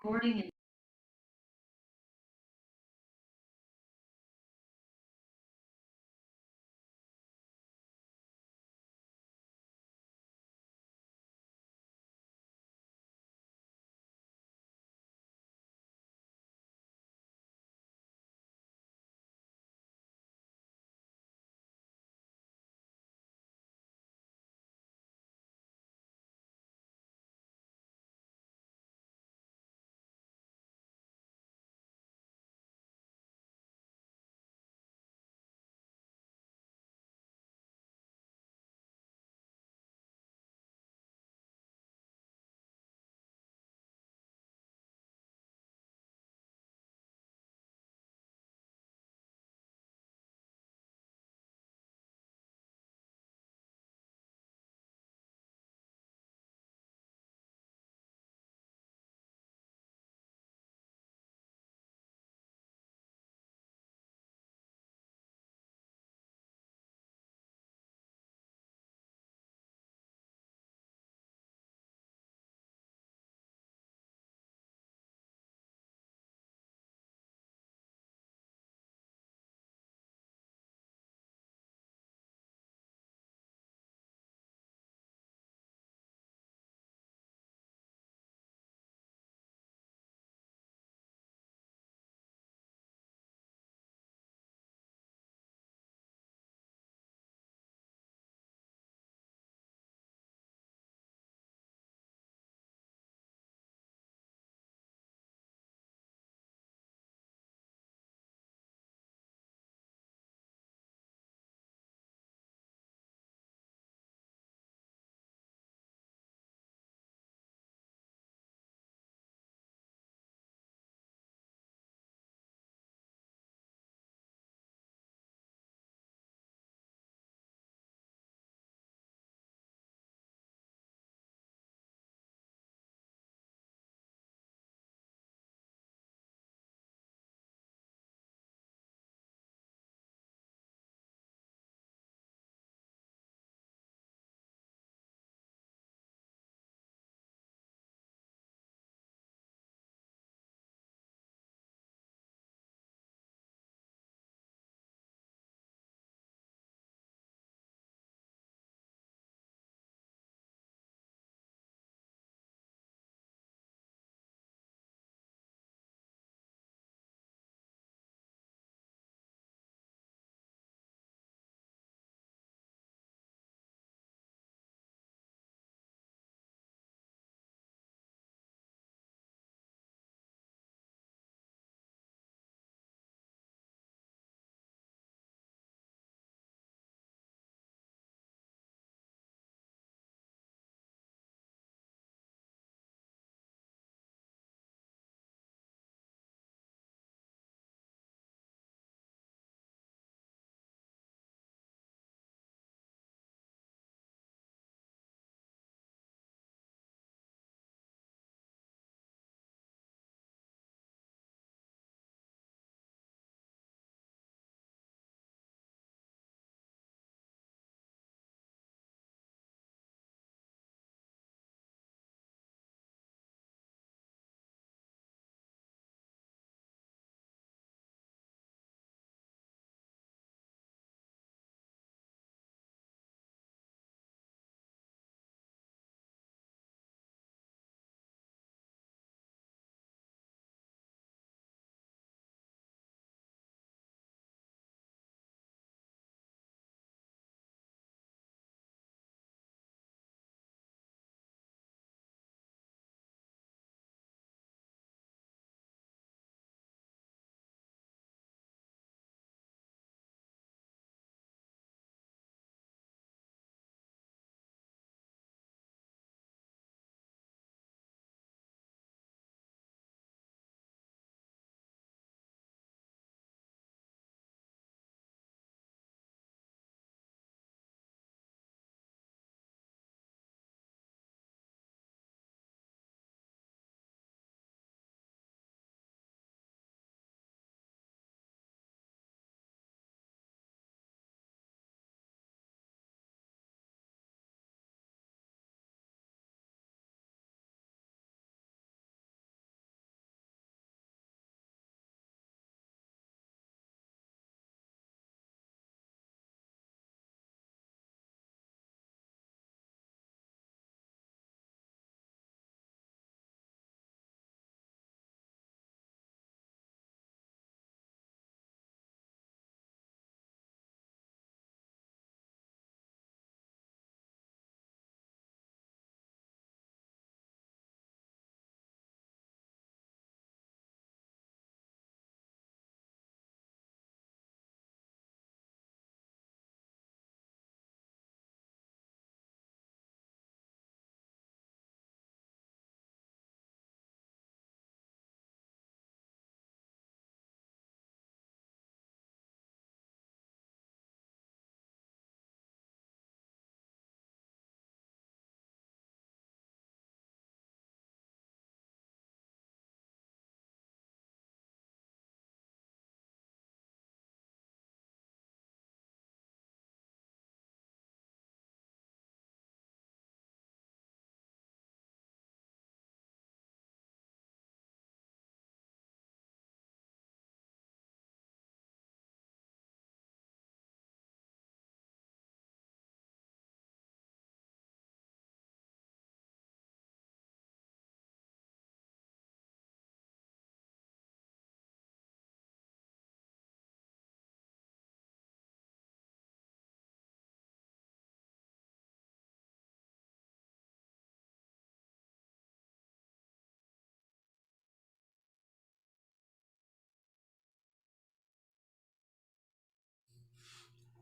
Recording in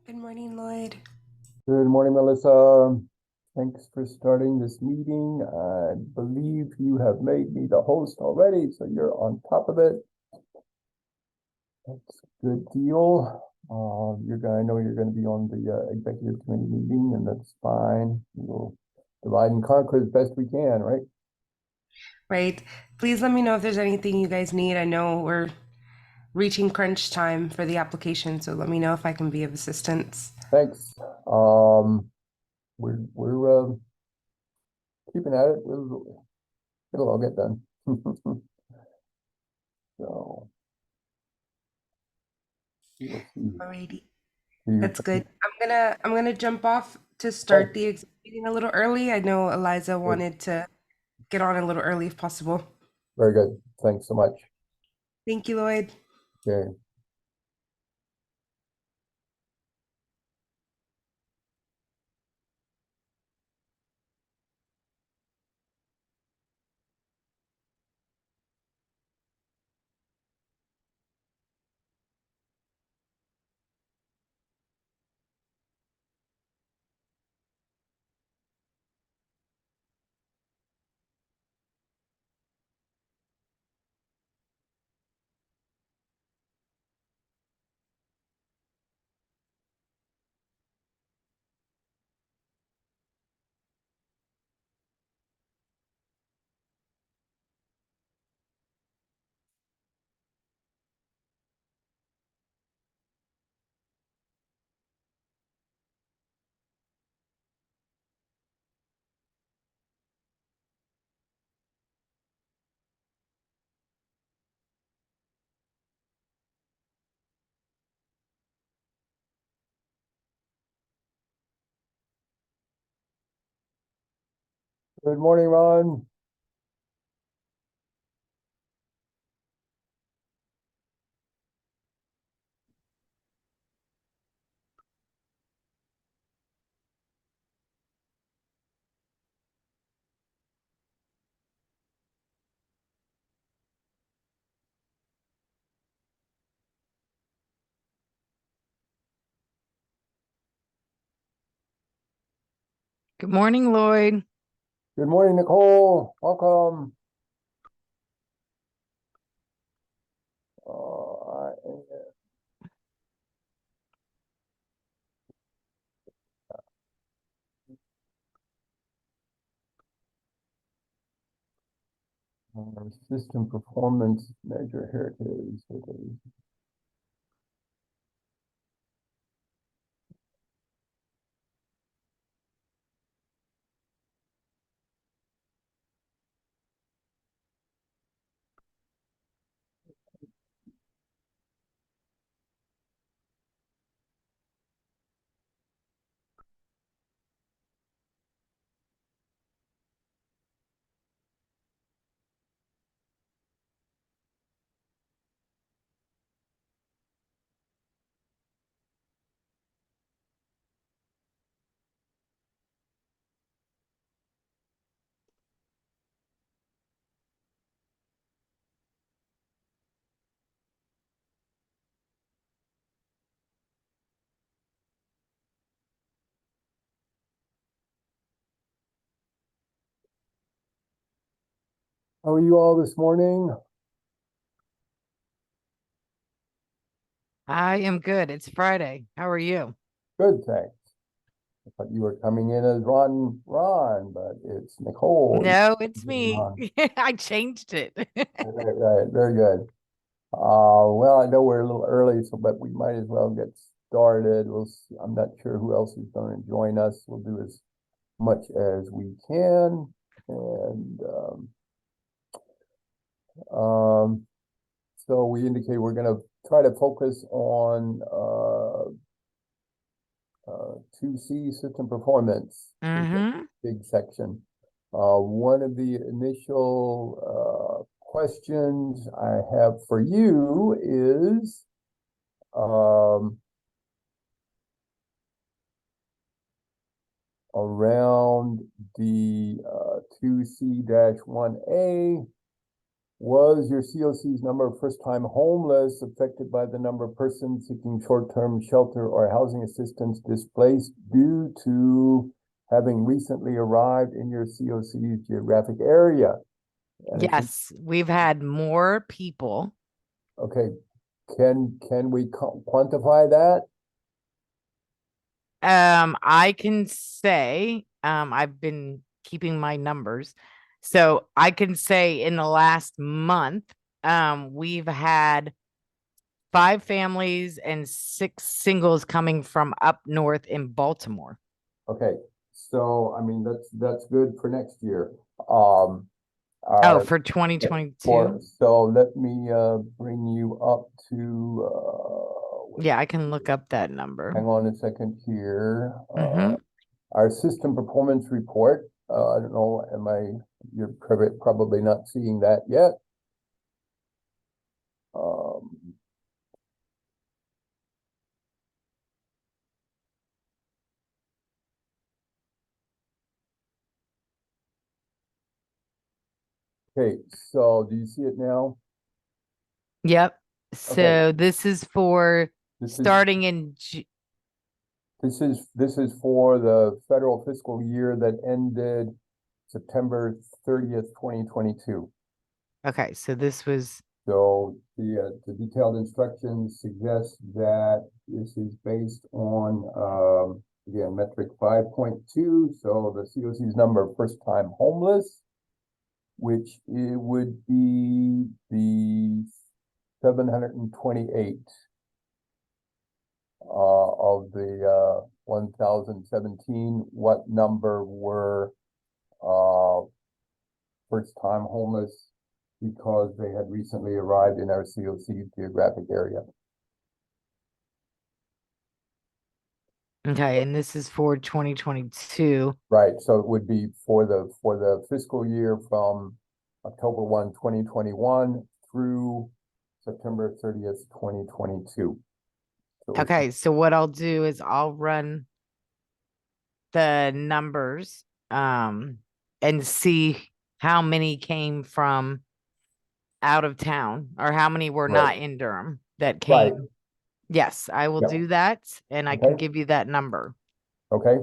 Good morning, Lloyd. Good morning, Melissa. Thanks for starting this meeting. I believe you have made me the host already, so you're on top of it. That's a good deal. I know you're going to be on the executive committee meeting, and that's fine. We'll divide and conquer as best we can, right? Right. Please let me know if there's anything you guys need. I know we're reaching crunch time for the application, so let me know if I can be of assistance. Thanks. We're keeping at it. It'll all get done. So we'll see. Alrighty. You That's good. I'm gonna jump off to start the exam meeting a little early. I know Eliza wanted to get on a little early if possible. Very good. Thanks so much. Thank you, Lloyd. Okay. Good morning, Ron. Good morning, Lloyd. Good morning, Nicole. Welcome. Uh, System performance measure. Here it is. How are you all this morning? I am good. It's Friday. How are you? Good, thanks. I thought you were coming in as Ron, but it's Nicole. No, it's me. Ron. I changed it. Right, right, very good. Well, I know we're a little early, but we might as well get started. We'll see. I'm not sure who else is going to join us. We'll do as much as we can. And um, so we indicate we're going to try to focus on 2C system performance, is a Mm-hmm. big section. One of the initial questions I have for you is around the 2C-1A Was your CoC's number of first-time homeless affected by the number of persons seeking short-term shelter or housing assistance displaced due to having recently arrived in your CoC's geographic area? And Yes, we've had more people. okay, can we quantify that? I can say, I've been keeping my numbers. So I can say in the last month, we've had 5 families and 6 singles coming from up north in Baltimore. Okay, so I mean that's good for next year. Oh, Our for 2022. so let me bring you up to Yeah, I can look up that number. hang on a second here. Mm-hmm. Our system performance report. I don't know, you're probably not seeing that yet. Um, okay, so do you see it now? Yep. Okay. So this is for This is starting in this is for the federal fiscal year that ended September 30th, 2022. okay, so this was So the detailed instructions suggest that this is based on, again, metric 5.2. So the CoC's number of first-time homeless, which it would be the 728 of the 1,017. What number were first-time homeless because they had recently arrived in our CoC geographic area? okay, and this is for 2022. Right, so it would be for the fiscal year from October 1, 2021 through September 30th, 2022. So Okay, so what I'll do is I'll run the numbers and see how many came from out of town or how many were right, not in Durham that right, came. Yes, I will Yep. do that and I can Okay. give you that number. okay,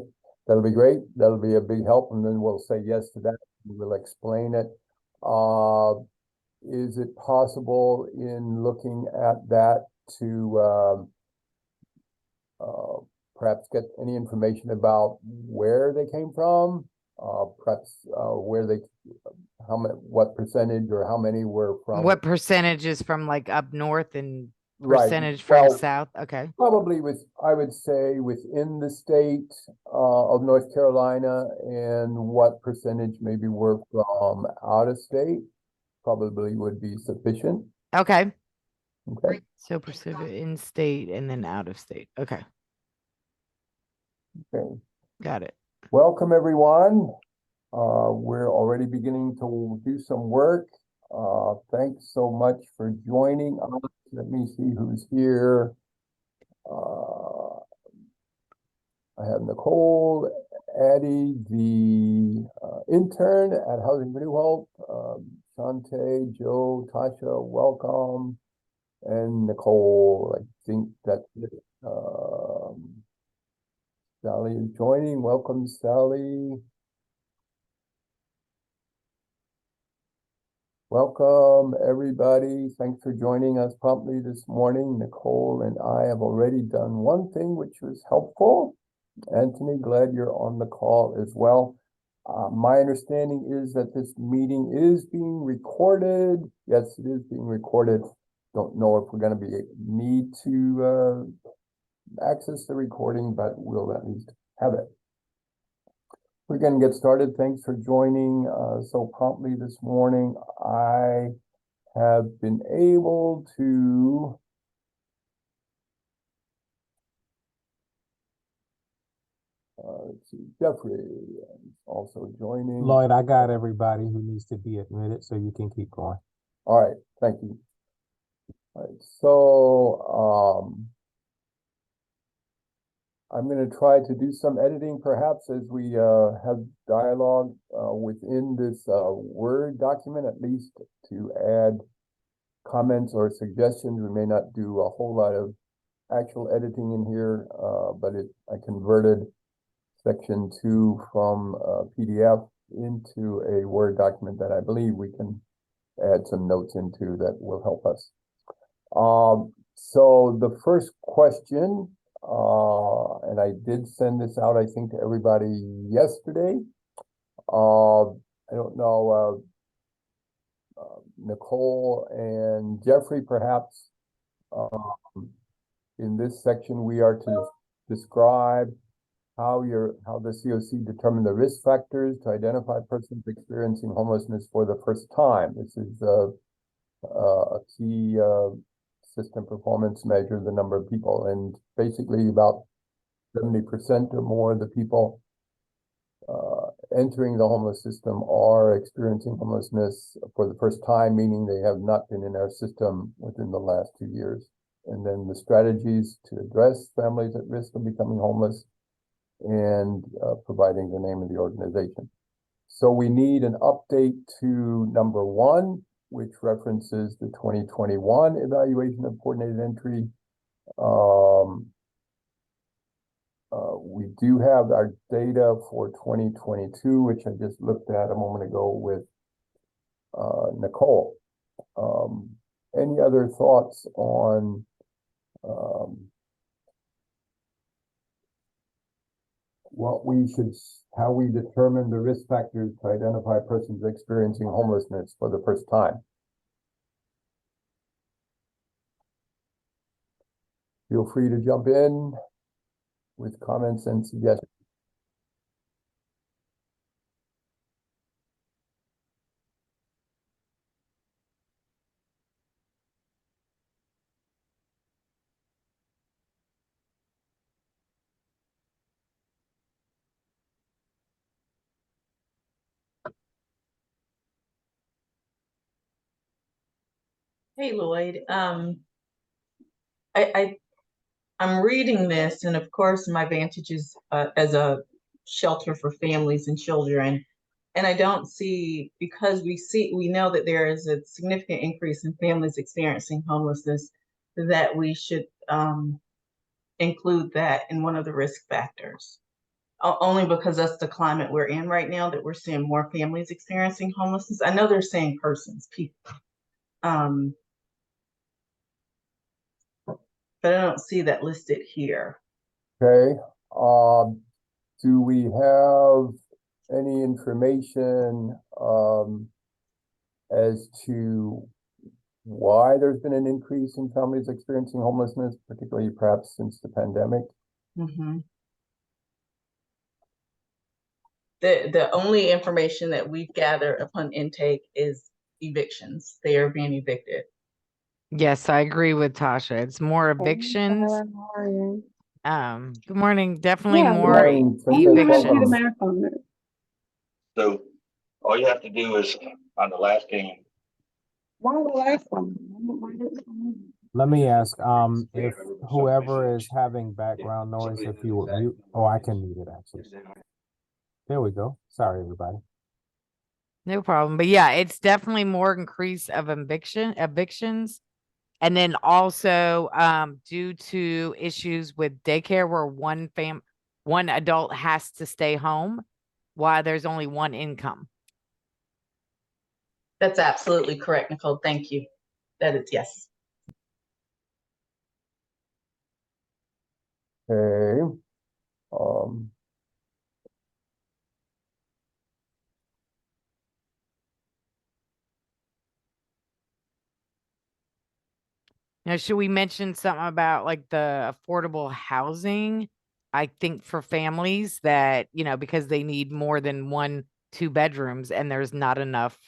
that'll be great. That'll be a big help, and then we'll say yes to that. We'll explain it. Is it possible in looking at that to perhaps get any information about where they came from? Perhaps where they, what percentage or how many were from? What percentage is from like up north and Right. percentage from Well, south? Okay. probably I would say within the state of North Carolina, and what percentage maybe were from out of state probably would be sufficient. Okay. Okay. So Pacific in state and then out of state. Okay. Okay. Got it. Welcome, everyone. We're already beginning to do some work. Thanks so much for joining us. Let me see who's here. I have Nicole, Addie, the intern at Housing for New Hope, Shante, Joe, Tasha, welcome, and Nicole. I think that's it. Sally is joining. Welcome, Sally. Welcome, everybody. Thanks for joining us promptly this morning. Nicole and I have already done one thing which was helpful. Anthony, glad you're on the call as well. My understanding is that this meeting is being recorded. Yes, it is being recorded. Don't know if we're going to need to access the recording, but we'll at least have it. We're going to get started. Thanks for joining so promptly this morning. I have been able to let's see, Jeffrey is also joining. Lloyd, I got everybody who needs to be admitted, so you can keep going. All right, thank you. All right, so I'm going to try to do some editing perhaps as we have dialogue within this Word document, at least to add comments or suggestions. We may not do a whole lot of actual editing in here, but I converted section 2 from PDF into a Word document that I believe we can add some notes into that will help us. So the first question, and I did send this out, I think, to everybody yesterday. I don't know, Nicole and Jeffrey, perhaps, in this section, we are to describe how the CoC determined the risk factors to identify persons experiencing homelessness for the first time. This is a key system performance measure, the number of people, and basically about 70% or more of the people entering the homeless system are experiencing homelessness for the first time, meaning they have not been in our system within the last 2 years. And then the strategies to address families at risk of becoming homeless, and providing the name of the organization. So we need an update to number 1, which references the 2021 evaluation of coordinated entry. We do have our data for 2022, which I just looked at a moment ago with Nicole. Any other thoughts on how we determine the risk factors to identify persons experiencing homelessness for the first time? Feel free to jump in with comments and suggestions. Hey, Lloyd. I'm reading this, and of course, my vantage is as a shelter for families and children. And I don't see, because we know that there is a significant increase in families experiencing homelessness, that we should include that in one of the risk factors. Only because that's the climate we're in right now, that we're seeing more families experiencing homelessness. I know they're saying persons, people. But I don't see that listed here. Okay. Do we have any information as to why there's been an increase in families experiencing homelessness, particularly perhaps since the pandemic? The only information that we've gathered upon intake is evictions. They are being evicted. Yes, I agree with Tasha. It's more evictions. Good morning. Definitely Yeah, more Morning, Princess, evictions. do the welcome. math on it. So all you have to do is on the last game. Why the last one? Let me ask, if whoever is having background noise, if you would mute, oh, I can mute it actually. There we go. Sorry, everybody. No problem. But yeah, it's definitely more increase of evictions. And then also due to issues with daycare where one adult has to stay home while there's only one income. That's absolutely correct, Nicole. Thank you. That is yes. Okay. Now, should we mention something about like the affordable housing? I think for families that, because they need more than 2 bedrooms and there's not enough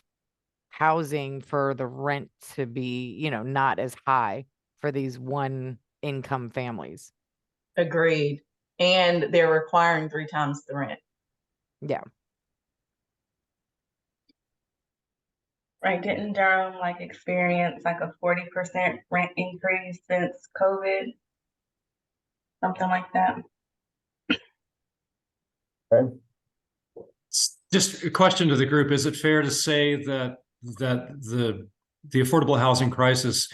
housing for the rent to be, not as high for these one income families. Agreed. And they're requiring 3 times the rent. Yeah. Right, didn't Durham experience a 40% rent increase since COVID? Something like that. Okay, Just a question to the group. Is it fair to say that the affordable housing crisis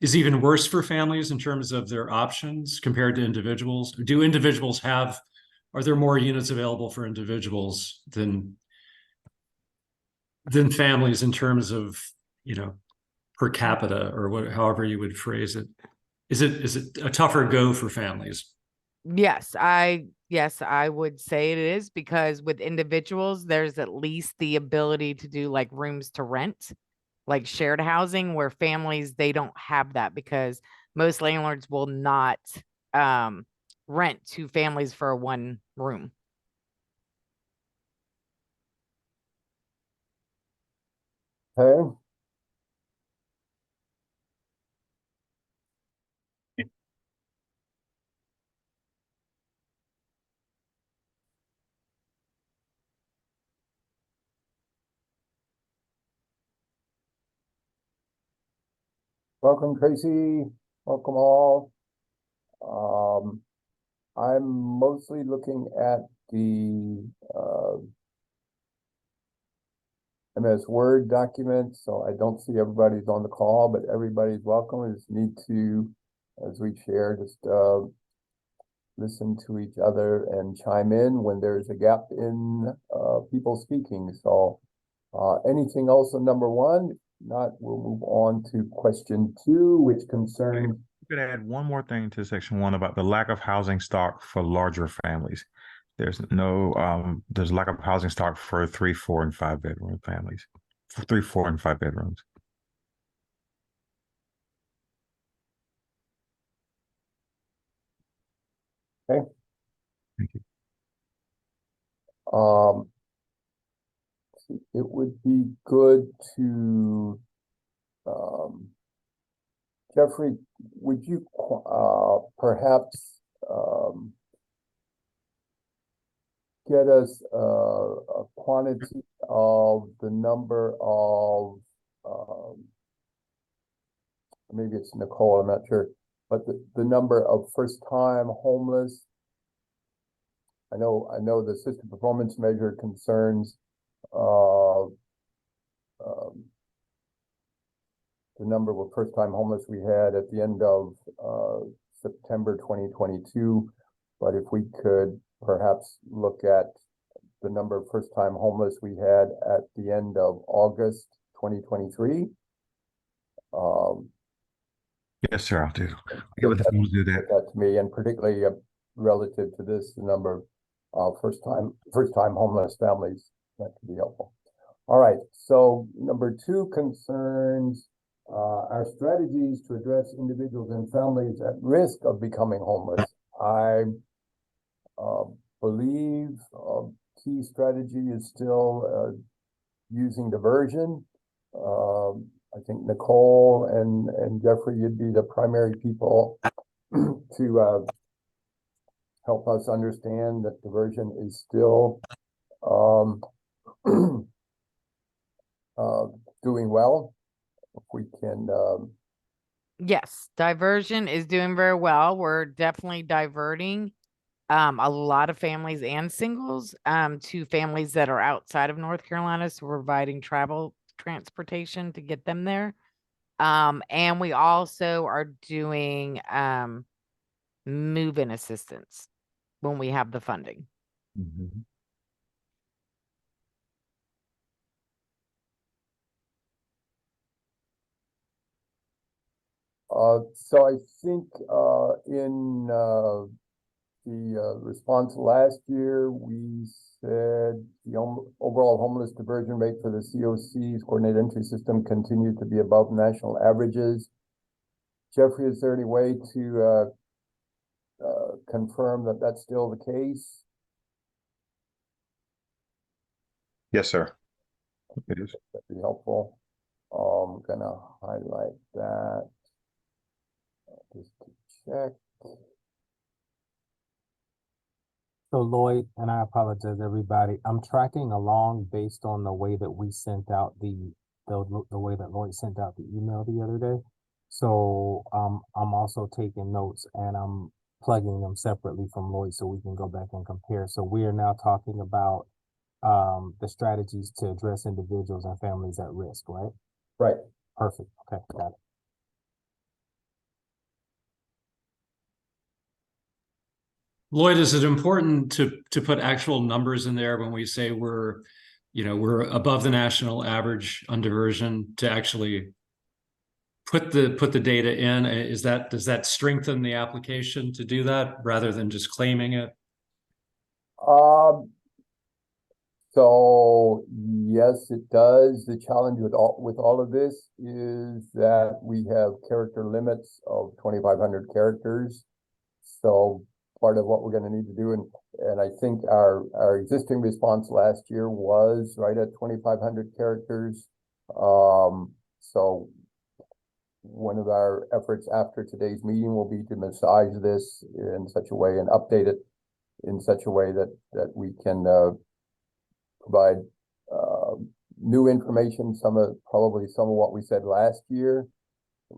is even worse for families in terms of their options compared to individuals? Do individuals are there more units available for individuals than families in terms of, per capita or however you would phrase it? Is it a tougher go for families? Yes, I would say it is, because with individuals, there's at least the ability to do like rooms to rent, like shared housing, where families, they don't have that because most landlords will not rent to families for one room. okay. Welcome, Tracy. Welcome all. I'm mostly looking at the MS Word document, so I don't see everybody's on the call, but everybody's welcome. We just need to, as we share, just listen to each other and chime in when there's a gap in people speaking. So anything else on number one? If not, we'll move on to question 2, which concerns. You could add one more thing to section 1 about the lack of housing stock for larger families. There's lack of housing stock for 3, 4, and 5 bedroom families. For 3, 4, and 5 bedrooms. Okay. Thank you. It would be good to, Jeffrey, would you perhaps get us a quantity of the number of, maybe it's Nicole, I'm not sure, but the number of first-time homeless. I know the system performance measure concerns the number of first-time homeless we had at the end of September 2022. But if we could perhaps look at the number of first-time homeless we had at the end of August 2023. Yes, sir, I'll do. Get with the phone to do that. That to me, and particularly relative to this, the number of first-time homeless families, that could be helpful. All right, so number 2 concerns our strategies to address individuals and families at risk of becoming homeless. I believe a key strategy is still using diversion. I think Nicole and Jeffrey, you'd be the primary people to help us understand that diversion is still doing well. If we can. Yes, diversion is doing very well. We're definitely diverting a lot of families and singles to families that are outside of North Carolina, so we're providing travel transportation to get them there. And we also are doing move-in assistance when we have the funding. Mm-hmm. So I think in the response last year, we said the overall homeless diversion rate for the CoC's coordinated entry system continued to be above national averages. Jeffrey, is there any way to confirm that that's still the case? Yes, sir. It is. That'd be helpful. I'm gonna highlight that just to check. So Lloyd, and I apologize, everybody. I'm tracking along based on the way that we sent out the way that Lloyd sent out the email the other day. So I'm also taking notes, and I'm plugging them separately from Lloyd so we can go back and compare. So we are now talking about the strategies to address individuals and families at risk, right? Right. Perfect. Okay, got it. Lloyd, is it important to put actual numbers in there when we say we're above the national average on diversion, to actually put the data in? Does that strengthen the application to do that rather than just claiming it? So yes, it does. The challenge with all of this is that we have character limits of 2,500 characters. So part of what we're going to need to do, and I think our existing response last year was right at 2,500 characters. So one of our efforts after today's meeting will be to massage this in such a way and update it in such a way that we can provide new information, probably some of what we said last year,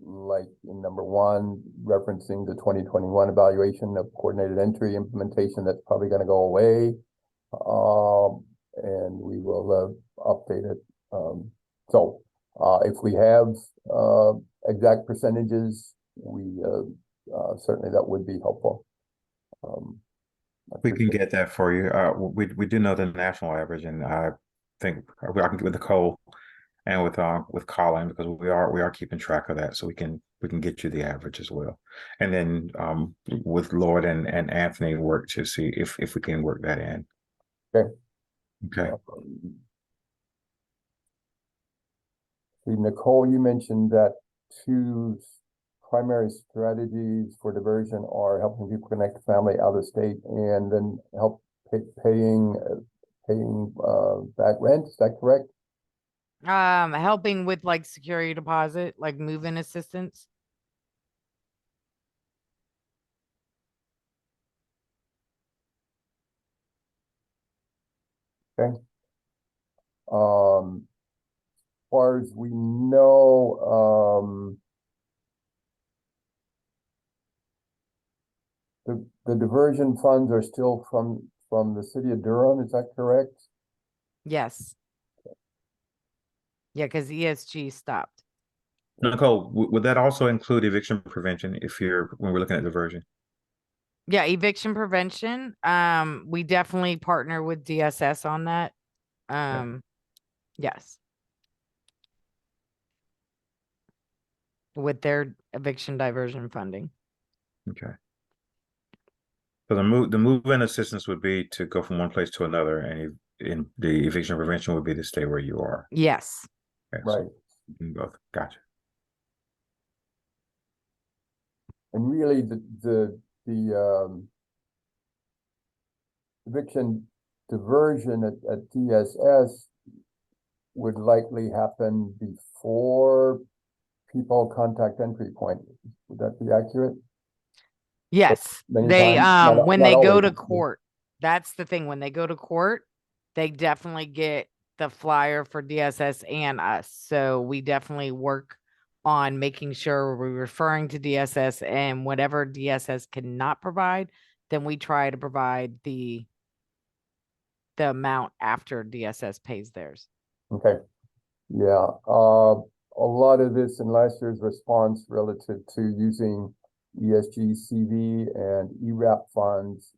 like in number 1, referencing the 2021 evaluation of coordinated entry implementation that's probably going to go away. And we will update it. So if we have exact percentages, we certainly that would be helpful. We can get that for you. We do know the national average, and I think I can get with Nicole and with Colin, because we are keeping track of that, so we can get you the average as well. And then with Lloyd and Anthony work to see if we can work that in. Okay. Okay. Nicole, you mentioned that 2 primary strategies for diversion are helping people connect to family out of state and then help paying back rent. Is that correct? Helping with like security deposit, like move-in assistance. Okay. As far as we know, the diversion funds are still from the city of Durham. Is that correct? Yes. Yeah, because ESG stopped. Nicole, would that also include eviction prevention when we're looking at diversion? Yeah, eviction prevention. We definitely partner with DSS on that. Yes. With their eviction diversion funding. Okay. So the move-in assistance would be to go from one place to another, and in the eviction prevention would be to stay where you are. Yes. Okay, Right. So both. Gotcha. And really, the eviction diversion at DSS would likely happen before people contact entry point. Would that be accurate? Yes. Many They times, when not they go always. to court, that's the thing. When they go to court, they definitely get the flyer for DSS and us. So we definitely work on making sure we're referring to DSS, and whatever DSS cannot provide, then we try to provide the amount after DSS pays theirs. Okay. Yeah. A lot of this in last year's response relative to using ESG, CV, and ERAP funds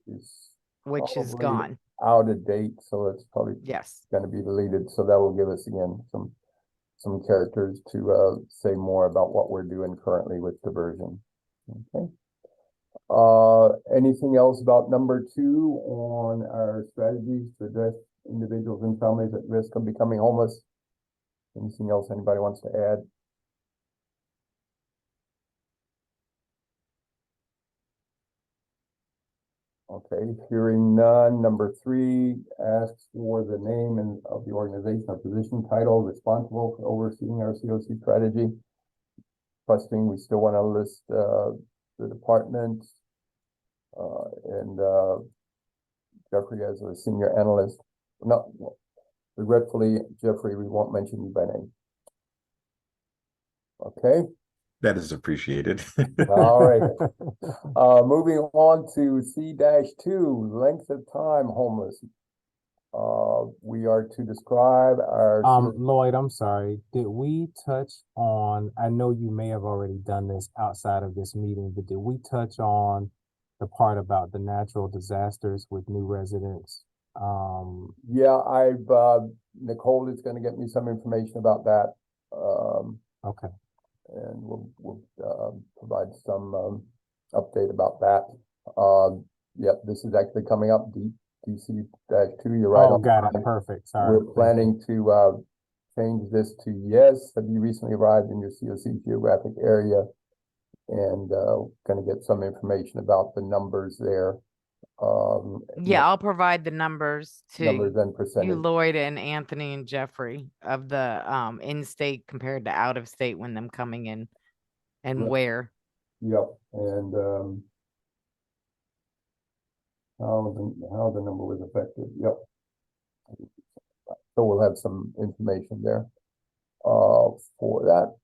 Which is probably gone. out of date, so it's probably Yes. going to be deleted. So that will give us again some characters to say more about what we're doing currently with diversion. Okay. Anything else about number 2 on our strategies to address individuals and families at risk of becoming homeless? Anything else anybody wants to add? Okay, hearing none. Number 3 asks for the name of the organization or position title responsible for overseeing our CoC strategy. Trusting we still want to list the department and Jeffrey as a senior analyst. No, regretfully, Jeffrey, we won't mention you by name. Okay. That is appreciated. All right. Moving on to C-2, length of time homeless. We are to describe our. Lloyd, I'm sorry. Did we touch on, I know you may have already done this outside of this meeting, but did we touch on the part about the natural disasters with new residents? Yeah, Nicole is gonna get me some information about that. Okay. And we'll provide some update about that. Yep, this is actually coming up, DC-2, you're right. Oh, got it. Perfect. Sorry. We're planning to change this to yes. Have you recently arrived in your CoC geographic area? And gonna get some information about the numbers there. Yeah, I'll provide the numbers Numbers to and you, percentage. Lloyd and Anthony and Jeffrey, of the in-state compared to out-of-state when them coming in and Right. where. Yep, and how the number was affected. Yep. So we'll have some information there for that.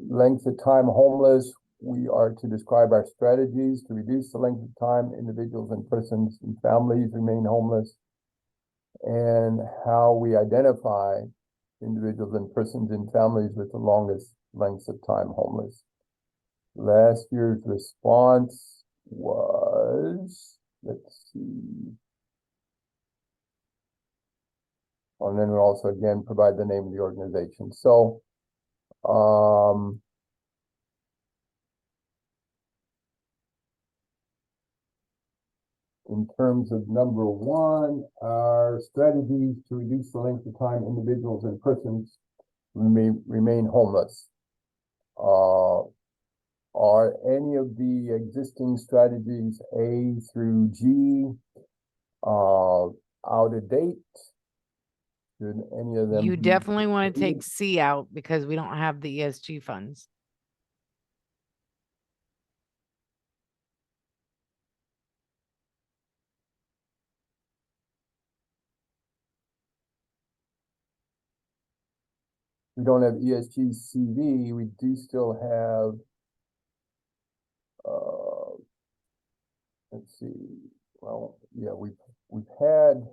Length of time homeless. We are to describe our strategies to reduce the length of time individuals and persons and families remain homeless, and how we identify individuals and persons and families with the longest lengths of time homeless. Last year's response was, let's see. And then we'll also again provide the name of the organization. So, in terms of number one, our strategies to reduce the length of time individuals and persons remain homeless. Are any of the existing strategies A through G out of date? Should any of them You be definitely want to deleted? take C out because we don't have the ESG funds. We don't have ESG CV. We do still have, let's see. Well, yeah, we've had,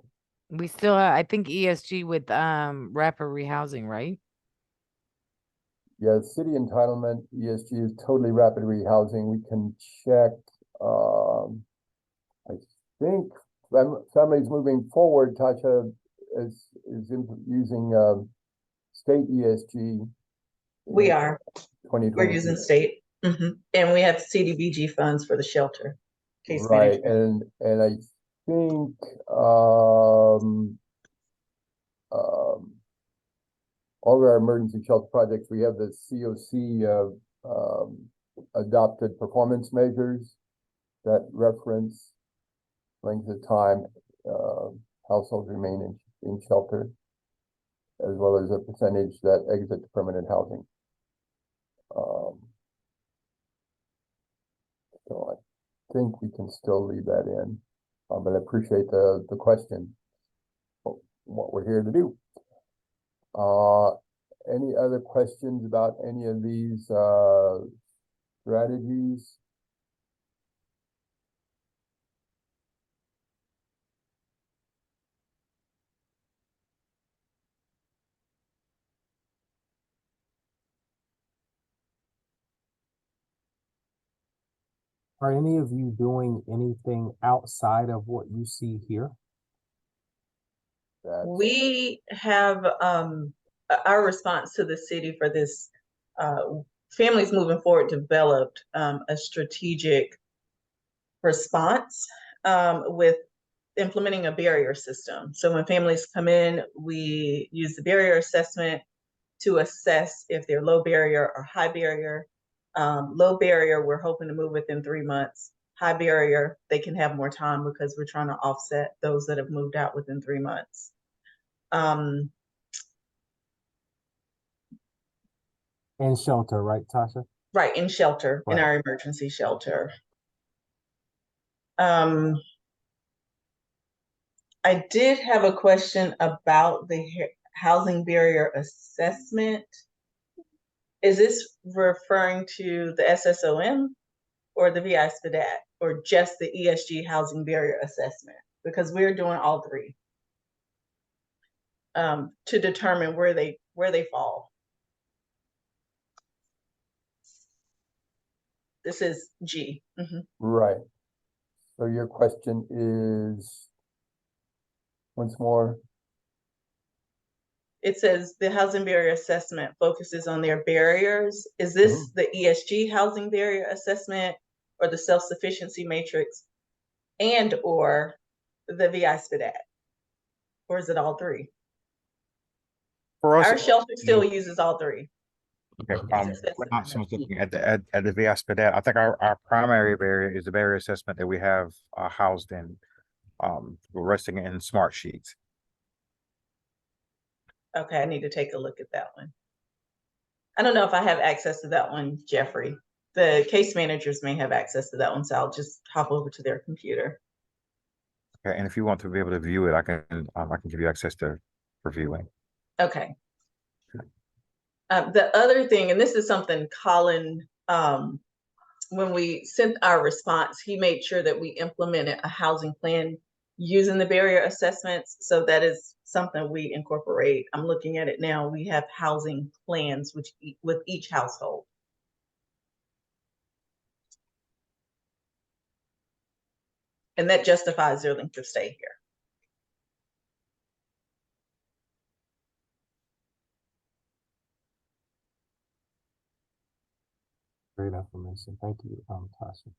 We still have, I think, ESG with rapid rehousing, right? yeah, city entitlement, ESG is totally rapid rehousing. We can check, I think families moving forward, Tasha is using state ESG. We are. We're 2020. using state. And we have CDBG funds for the shelter. Case Right, management. and I think all of our emergency shelter projects, we have the CoC adopted performance measures that reference length of time households remain in shelter, as well as a percentage that exit to permanent housing. So I think we can still leave that in, but I appreciate the question, what we're here to do. Any other questions about any of these strategies? Are any of you doing anything outside of what you see here? We have our response to the city for this Families Moving Forward developed a strategic response with implementing a barrier system. So when families come in, we use the barrier assessment to assess if they're low barrier or high barrier. Low barrier, we're hoping to move within 3 months. High barrier, they can have more time because we're trying to offset those that have moved out within 3 months. In shelter, right, Tasha? Right, in shelter, Right. in our emergency shelter. I did have a question about the housing barrier assessment. Is this referring to the SSOM or the VI SPDAT or just the ESG housing barrier assessment? Because we're doing all three to determine where they fall. This is G. Right. So your question is, once more? It says the housing barrier assessment focuses on their barriers. Is this the ESG housing barrier assessment or the self-sufficiency matrix and or the VI SPDAT? Or is it all three? For us, Our shelter still uses all three. okay, It's we're not so much looking at the VS for that. I think our primary barrier is the barrier assessment that we have housed in resting in smart sheets. Okay, I need to take a look at that one. I don't know if I have access to that one, Jeffrey. The case managers may have access to that one, so I'll just hop over to their computer. Okay, and if you want to be able to view it, I can give you access to reviewing. Okay. The other thing, and this is something Colin, when we sent our response, he made sure that we implemented a housing plan using the barrier assessments. So that is something we incorporate. I'm looking at it now. We have housing plans with each household. And that justifies their length of stay here. Great information. Thank you, Tasha.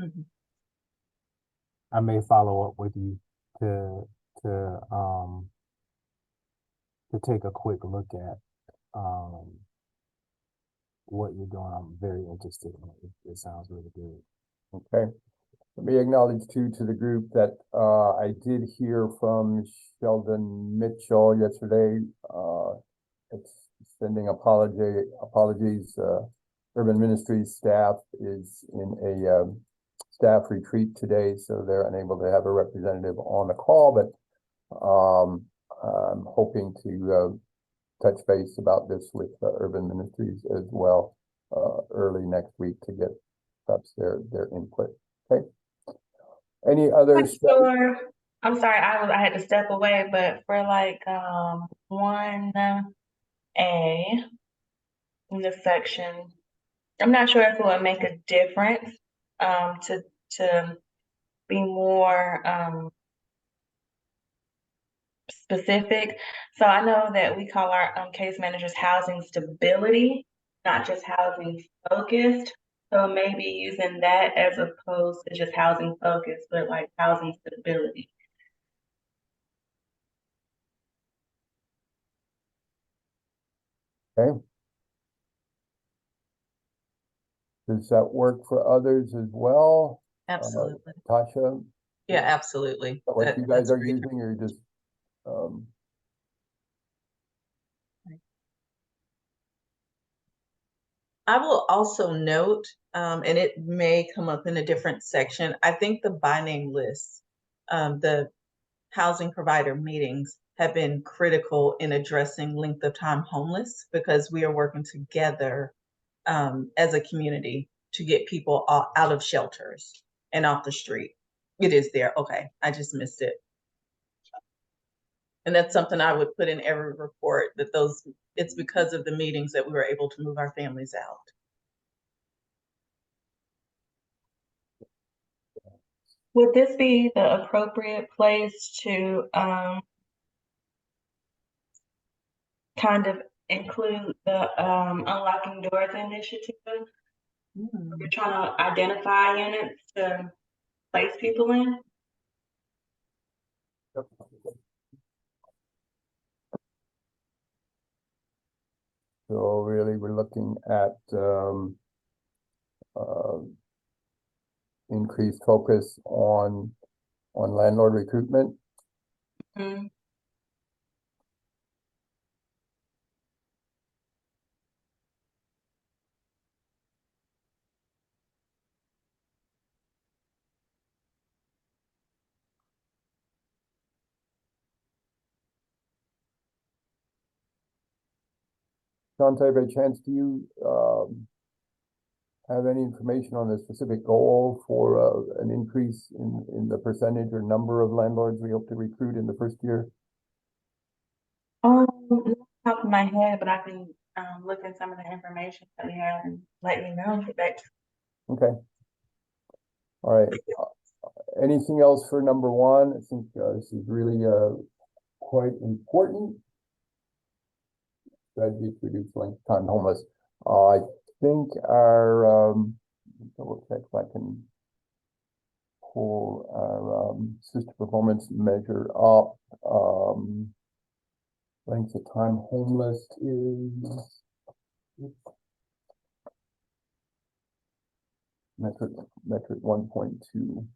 Mhm. I may follow up with you to to um to take a quick look at what you're doing. I'm very interested in it. It sounds really good. Okay. Let me acknowledge too to the group that I did hear from Sheldon Mitchell yesterday. Extending apologies. Urban Ministries staff is in a staff retreat today, so they're unable to have a representative on the call, but I'm hoping to touch base about this with Urban Ministries as well early next week to get perhaps their input. Okay. Any other? Sure. I'm sorry, I had to step away, but for like 1A in this section, I'm not sure if it would make a difference to be more specific. So I know that we call our case managers housing stability, not just housing focused. So maybe using that as opposed to just housing focused, but like housing stability. Okay. Does that work for others as well? Absolutely. Tasha? Yeah, absolutely. What you guys are using, or just I will also note, and it may come up in a different section, I think the by name lists, the housing provider meetings have been critical in addressing length of time homeless because we are working together as a community to get people out of shelters and off the street. It is there. Okay, I just missed it. And that's something I would put in every report, that it's because of the meetings that we were able to move our families out. Would this be the appropriate place to kind of include the Unlocking Doors initiative? We're trying to identify units to place people in. So really we're looking at increased focus on landlord recruitment. Mm-hmm. Shante, by chance, do you have any information on the specific goal for an increase in the percentage or number of landlords we hope to recruit in the first year? Not off the top of my head, but I can look at some of the information that we have and let you know. Get back to Okay. All right. Anything else for number one? I think this is really quite important. Strategy to reduce length of time homeless. I think our double check if I can pull our system performance measure up. Length of time homeless is metric 1.2.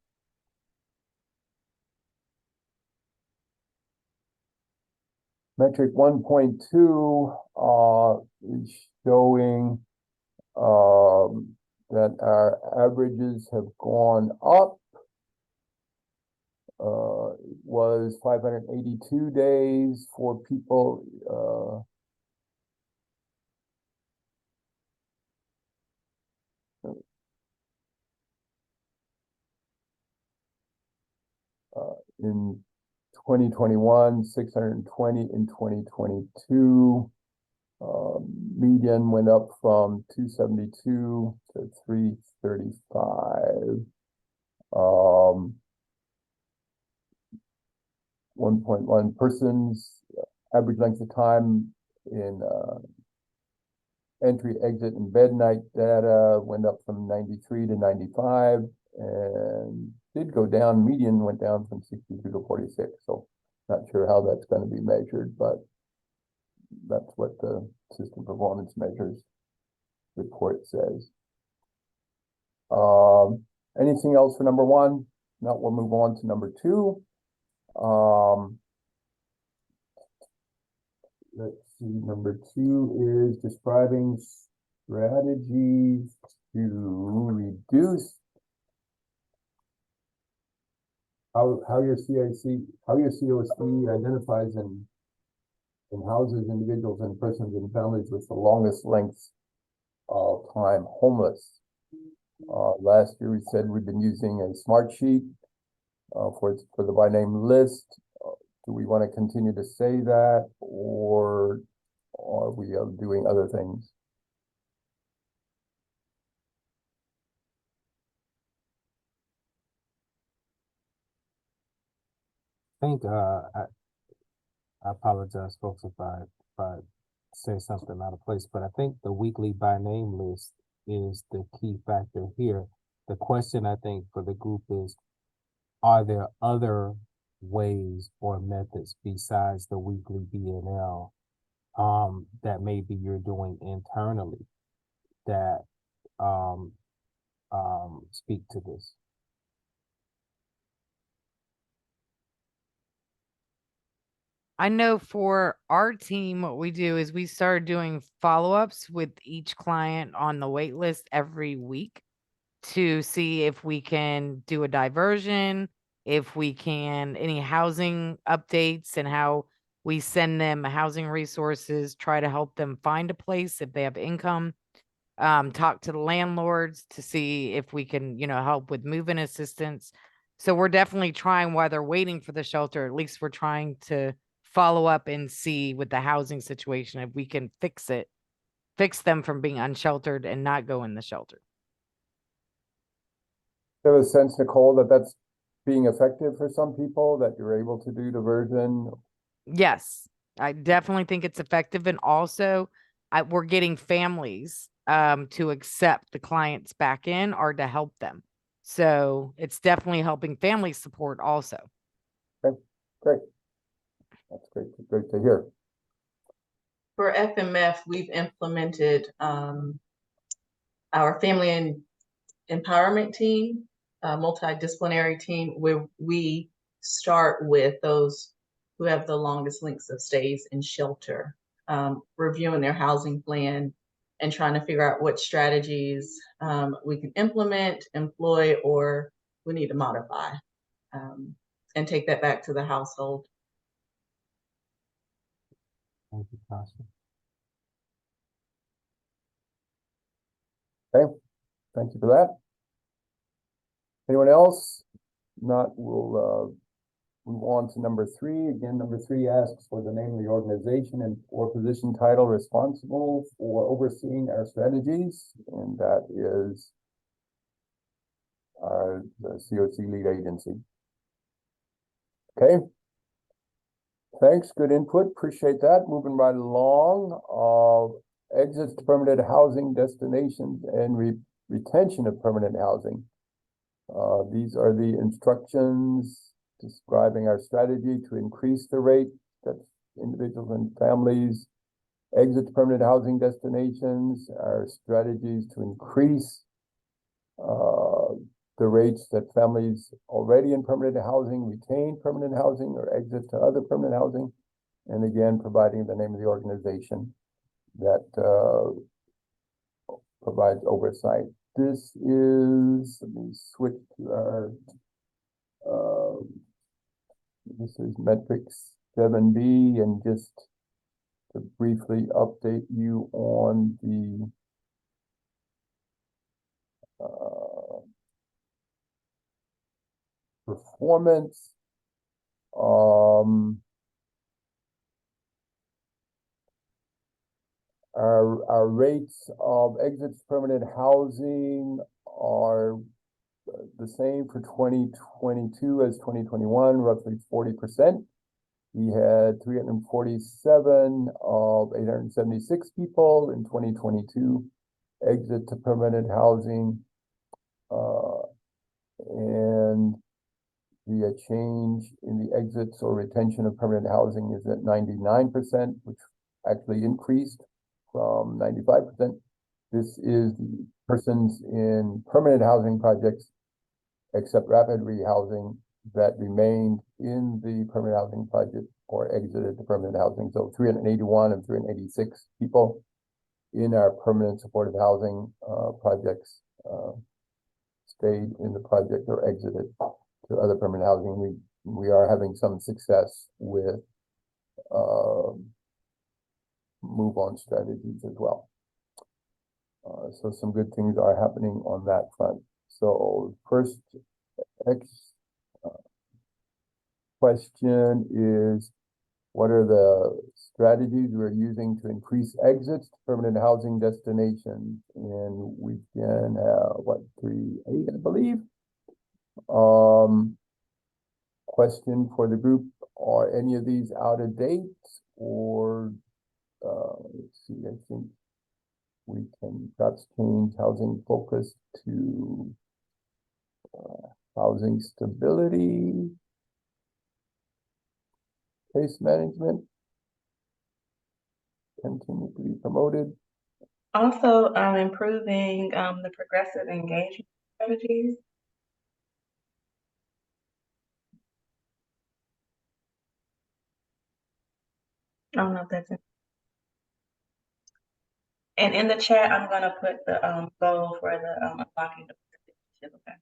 Metric 1.2 is showing that our averages have gone up. It was 582 days for people in 2021, 620 in 2022. Median went up from 272 to 335. 1.1 persons, average length of time in entry, exit, and bed night data went up from 93 to 95 and did go down. Median went down from 62 to 46. So not sure how that's going to be measured, but that's what the system performance measures report says. Anything else for number one? Not, we'll move on to number two. Let's see, number two is describing strategies to reduce how your COC identifies and houses individuals and persons and families with the longest lengths of time homeless. Last year we said we've been using a smart sheet for the by name list. Do we want to continue to say that, or are we doing other things? I think I apologize, folks, if I say something out of place, but I think the weekly by name list is the key factor here. The question I think for the group is, are there other ways or methods besides the weekly BNL that maybe you're doing internally that speak to this? I know for our team, what we do is we started doing follow-ups with each client on the wait list every week to see if we can do a diversion, if we can, any housing updates and how we send them housing resources, try to help them find a place if they have income, talk to the landlords to see if we can, help with move-in assistance. So we're definitely trying while they're waiting for the shelter, at least we're trying to follow up and see with the housing situation if we can fix them from being unsheltered and not go in the shelter. Do you have a sense, Nicole, that that's being effective for some people, that you're able to do diversion? Yes, I definitely think it's effective. And also we're getting families to accept the clients back in or to help them. So it's definitely helping family support also. Okay, great. That's great to hear. For FMF, we've implemented our family and empowerment team, multidisciplinary team, where we start with those who have the longest lengths of stays in shelter, reviewing their housing plan and trying to figure out what strategies we can implement, employ, or we need to modify, and take that back to the household. Thank you, Tasha. Thank you for that. Anyone else? Not, we'll move on to number 3. Again, number 3 asks for the name of the organization and or position title responsible for overseeing our strategies, and that is the CoC lead agency. Okay. Thanks, good input, appreciate that. Moving right along, exits to permanent housing destinations and retention of permanent housing. These are the instructions describing our strategy to increase the rate that individuals and families exit to permanent housing destinations, our strategies to increase the rates that families already in permanent housing retain permanent housing or exit to other permanent housing, and again, providing the name of the organization that provides oversight. This is, let me switch to our, this is metrics 7B, and just to briefly update you on the performance. Our rates of exits permanent housing are the same for 2022 as 2021, roughly 40%. We had 347 of 876 people in 2022 exit to permanent housing, and the change in the exits or retention of permanent housing is at 99%, which actually increased from 95%. This is the persons in permanent housing projects, except rapid rehousing, that remained in the permanent housing project or exited the permanent housing. So 381 and 386 people in our permanent supportive housing projects stayed in the project or exited to other permanent housing. We are having some success with move on strategies as well. So some good things are happening on that front. So first question is, what are the strategies we're using to increase exits to permanent housing destinations? And we can have, 3-8, I believe. Question for the group, are any of these out of date, or let's see, I think we can perhaps change housing focus to housing stability, case management, continue to be promoted. Also, improving the progressive engagement strategies. I don't know if that's it. And in the chat, I'm gonna put the goal for the unlocking the okay.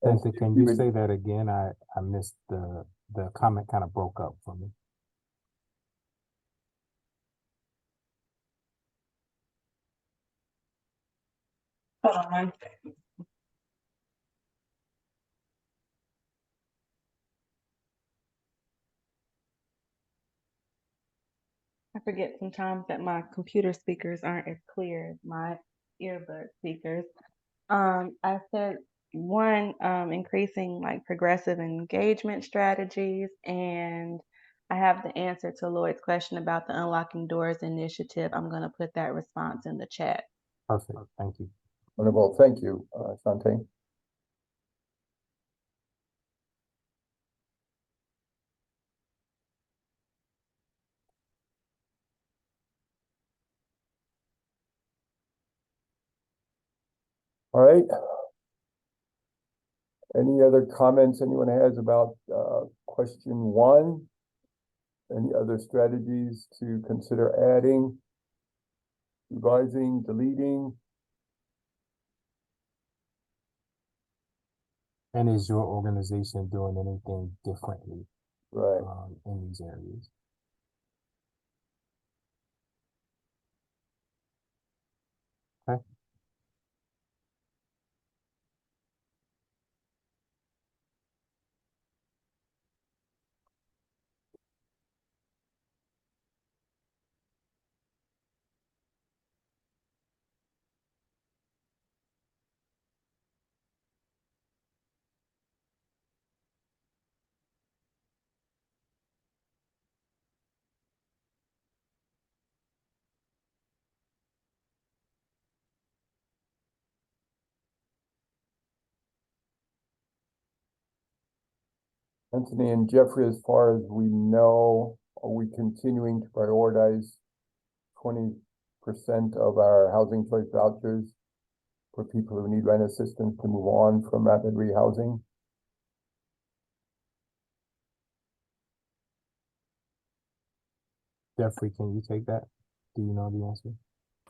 Cynthia, can you say that again? I missed the comment, kind of broke up for me. Hold on one second. I forget sometimes that my computer speakers aren't as clear as my earbud speakers. I said one, increasing like progressive engagement strategies, and I have the answer to Lloyd's question about the Unlocking Doors initiative. I'm going to put that response in the chat. Perfect, thank you. Wonderful, thank you, Shante. All right. Any other comments anyone has about question 1? Any other strategies to consider adding, revising, deleting? And is your organization doing anything differently in these areas? Anthony and Jeffrey, as far as we know, are we continuing to prioritize 20% of our housing choice vouchers for people who need rent assistance to move on from rapid rehousing? Jeffrey, can you take that? Do you know the answer?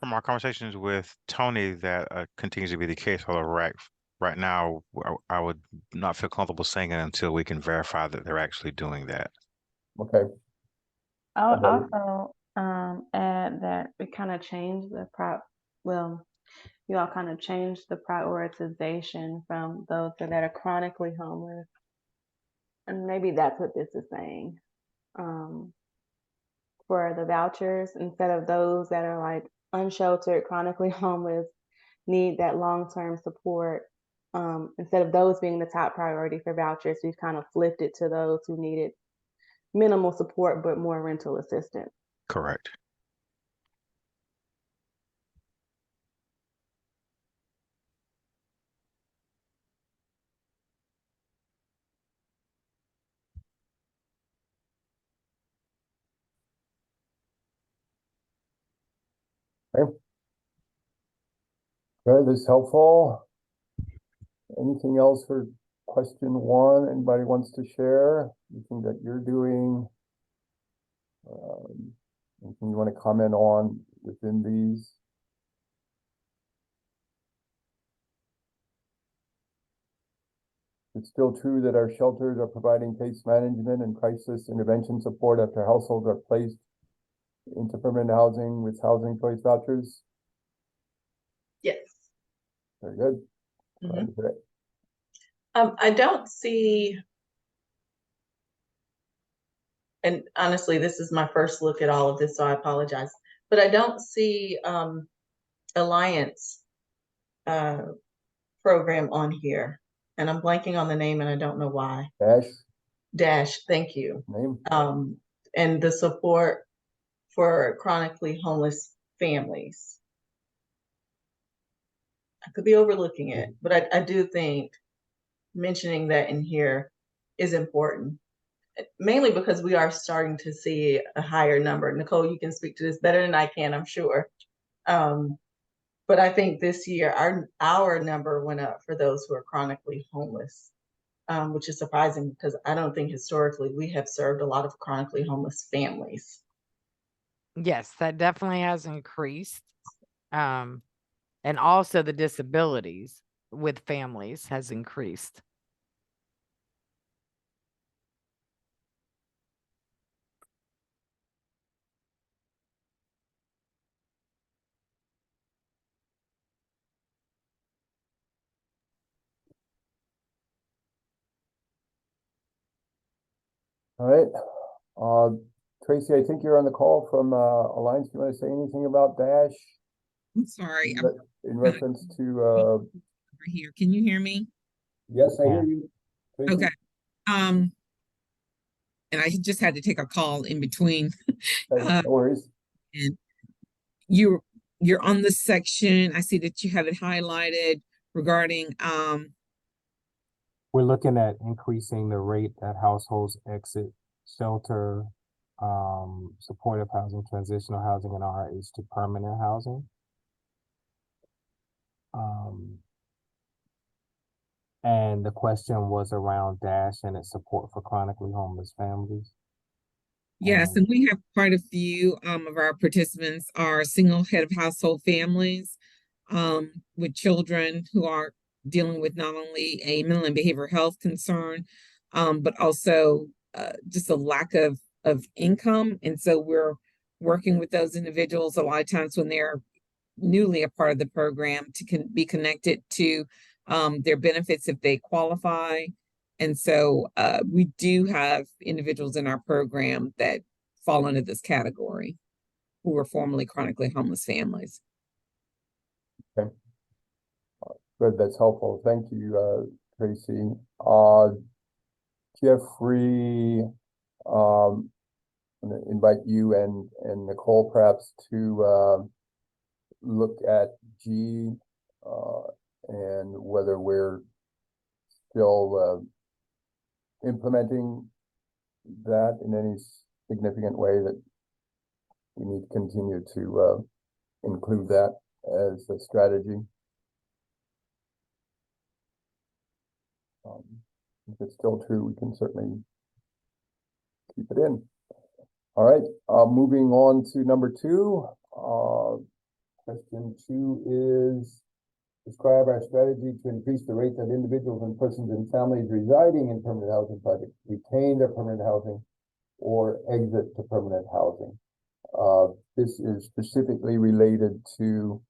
From our conversations with Tony, that continues to be the case. Although right now, I would not feel comfortable saying it until we can verify that they're actually doing that. Okay. I would Okay. also add that we kind of changed the you all kind of changed the prioritization from those that are chronically homeless. And maybe that's what this is saying. For the vouchers, instead of those that are like unsheltered, chronically homeless, need that long-term support. Instead of those being the top priority for vouchers, we've kind of flipped it to those who needed minimal support but more rental assistance. Correct. Okay. Good, this is helpful. Anything else for question one? Anybody wants to share? Anything that you're doing? Anything you want to comment on within these? It's still true that our shelters are providing case management and crisis intervention support after households are placed into permanent housing with housing choice vouchers. Yes. Very good. Mhm. Glad to hear it. I don't see, and honestly, this is my first look at all of this, so I apologize, but I don't see Alliance program on here, and I'm blanking on the name, and I don't know why. Dash, thank you. Name. And the support for chronically homeless families. I could be overlooking it, but I do think mentioning that in here is important, mainly because we are starting to see a higher number. Nicole, you can speak to this better than I can, I'm sure. But I think this year our number went up for those who are chronically homeless, which is surprising because I don't think historically we have served a lot of chronically homeless families. Yes, that definitely has increased. And also the disabilities with families has increased. All right. Tracy, I think you're on the call from Alliance. Do you want to say anything about Dash? I'm sorry, In reference to over here. Can you hear me? yes, I hear you. Tracy. Okay. And I just had to take a call in between. No worries. And you're on this section. I see that you have it highlighted regarding We're looking at increasing the rate that households exit shelter, supportive housing, transitional housing, and RH to permanent housing. And the question was around Dash and its support for chronically homeless families. yes, and we have quite a few of our participants are single head of household families with children who are dealing with not only a mental and behavioral health concern, but also just a lack of income. And so we're working with those individuals a lot of times when they're newly a part of the program to be connected to their benefits if they qualify. And so we do have individuals in our program that fall under this category who were formerly chronically homeless families. Okay. Good, that's helpful. Thank you, Tracy. Jeffrey, I'm gonna invite you and Nicole perhaps to look at G and whether we're still implementing that in any significant way, that we need to continue to include that as a strategy. If it's still true, we can certainly keep it in. All right, moving on to number 2. Question 2 is, describe our strategy to increase the rate that individuals and persons and families residing in permanent housing projects retain their permanent housing or exit to permanent housing. This is specifically related to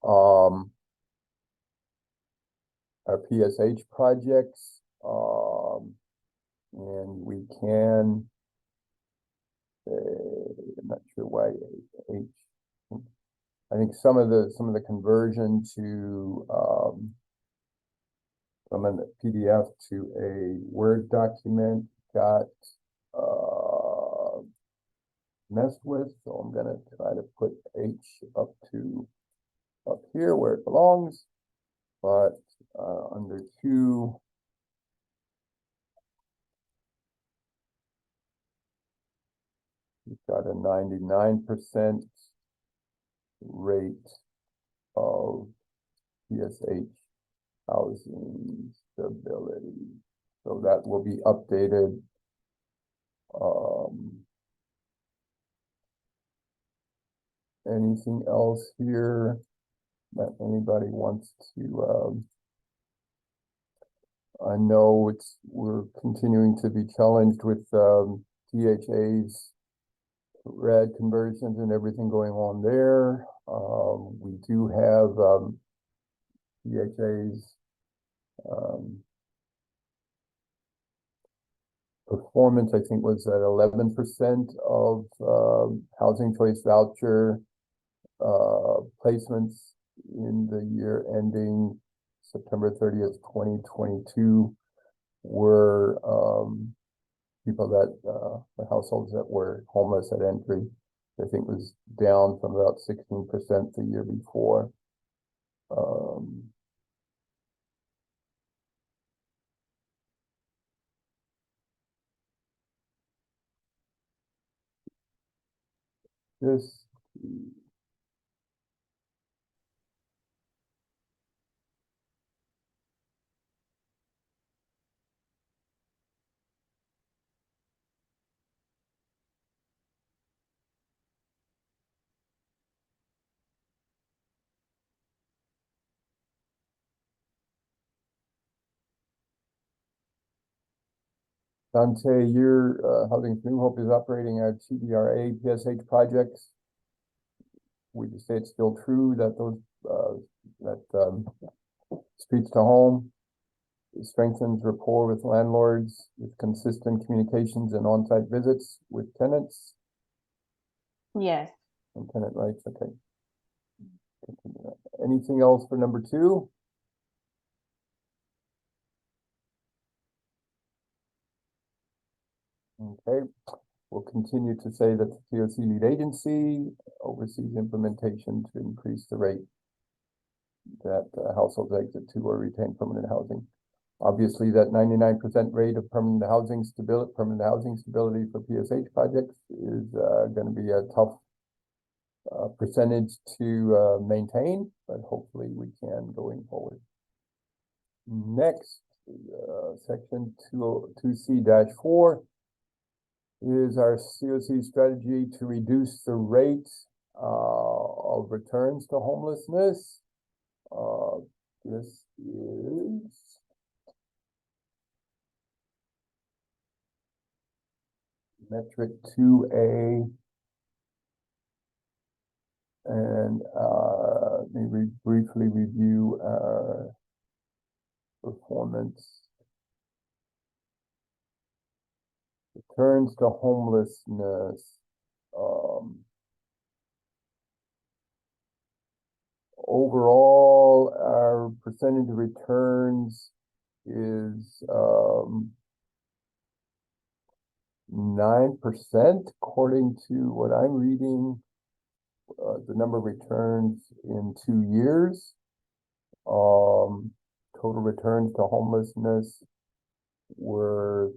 our PSH projects, and we can. I'm not sure why H. I think some of the conversion to from a PDF to a Word document got messed with, so I'm gonna try to put H up here where it belongs, but under 2. We've got a 99% rate of PSH housing stability. So that will be updated. Anything else here that anybody wants to? I know we're continuing to be challenged with DHA's red conversions and everything going on there. We do have DHA's performance, I think, was at 11% of housing choice voucher placements in the year ending September 30th, 2022 were people that the households that were homeless at entry. I think was down from about 16% the year before. This Dante, your Housing for New Hope is operating our TDRA PSH projects. Would you say it's still true that those streets to home strengthens rapport with landlords with consistent communications and on-site visits with tenants? Yes. And tenant rights, okay. Anything else for number 2? Okay, we'll continue to say that the CoC lead agency oversees implementation to increase the rate that households exit to or retain permanent housing. Obviously, that 99% rate of permanent housing stability for PSH projects is going to be a tough percentage to maintain, but hopefully we can going forward. Next, section 2C-4 is our CoC strategy to reduce the rate of returns to homelessness. This is metric 2A, and let me briefly review our performance. Returns to homelessness. Overall, our percentage of returns is 9%, according to what I'm reading. The number of returns in 2 years. Total returns to homelessness were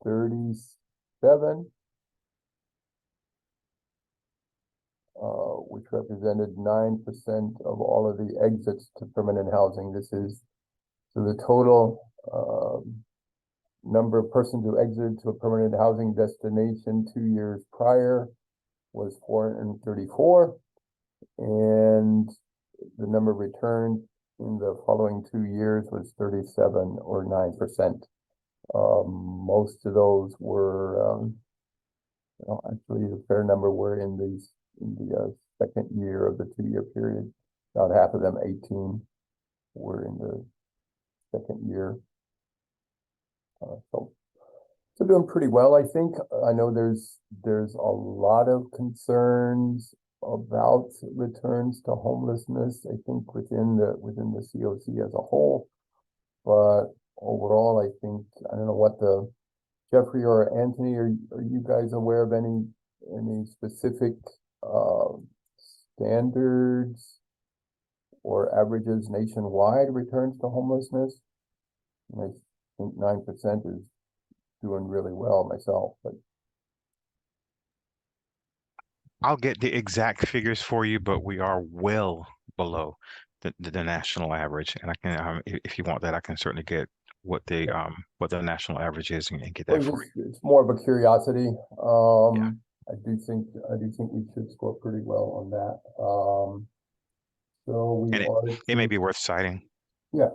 37, which represented 9% of all of the exits to permanent housing. This is, so the total number of persons who exited to a permanent housing destination 2 years prior was 434, and the number returned in the following 2 years was 37 or 9%. Most of those were, actually a fair number were in the second year of the 2-year period. About half of them, 18, were in the second year. So doing pretty well, I think. I know there's a lot of concerns about returns to homelessness, I think, within the CoC as a whole. But overall, I think, I don't know what the, Jeffrey or Anthony, are you guys aware of any specific standards or averages nationwide returns to homelessness? I think 9% is doing really well myself, but I'll get the exact figures for you, but we are well below the national average. And I can, if you want that, I can certainly get what the national average is and get that for you. It's more of a curiosity. Yeah. I do think we should score pretty well on that. So we And are. It may be worth citing. Yeah.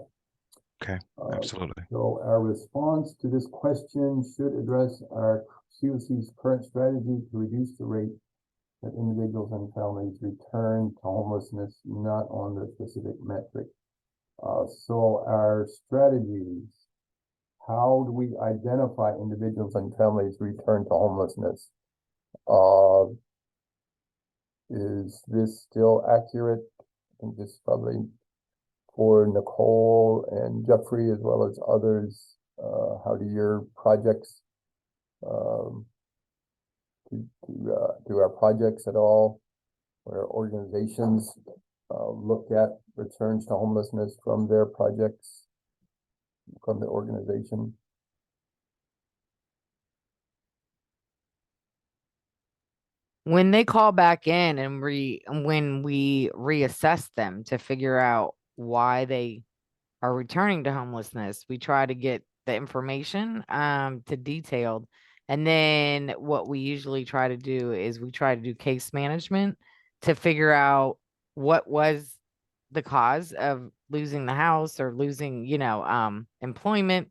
Okay. Absolutely. So our response to this question should address our CoC's current strategy to reduce the rate that individuals and families return to homelessness, not on the specific metric. So our strategies, how do we identify individuals and families return to homelessness? Is this still accurate? I think this is probably for Nicole and Jeffrey, as well as others. How do your projects, do our projects at all, where organizations look at returns to homelessness from their projects, from the organization? When they call back in and when we reassess them to figure out why they are returning to homelessness, we try to get the information to detailed. And then what we usually try to do is we try to do case management to figure out what was the cause of losing the house or losing, employment,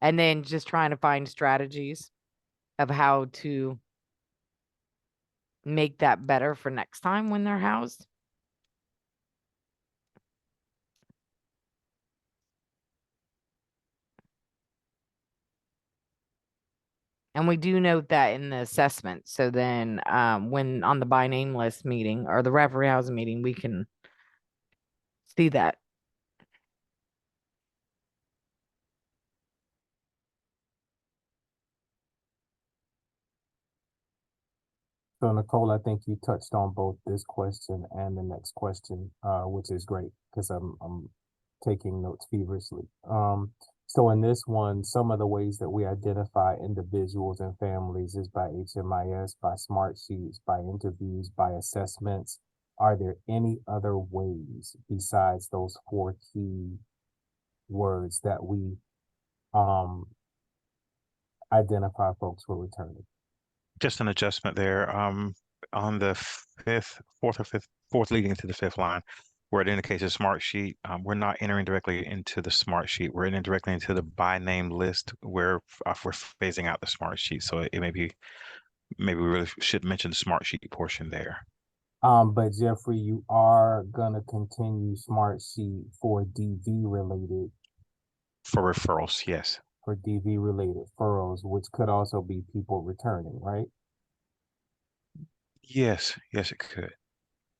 and then just trying to find strategies of how to make that better for next time when they're housed. And we do note that in the assessment. So then when on the by name list meeting or the referee housing meeting, we can see that. So Nicole, I think you touched on both this question and the next question, which is great because I'm taking notes feverishly. So in this one, some of the ways that we identify individuals and families is by HMIS, by smart sheets, by interviews, by assessments. Are there any other ways besides those 4 key words that we identify folks who are returning? Just an adjustment there. On the fourth leading into the 5th line, where it indicates a smart sheet, we're not entering directly into the smart sheet. We're entering directly into the by name list where we're phasing out the smart sheet. So it maybe we really should mention the smart sheet portion there. But Jeffrey, you are gonna continue smart sheet for DV related. For referrals, yes. For DV related referrals, which could also be people returning, right? Yes, it could.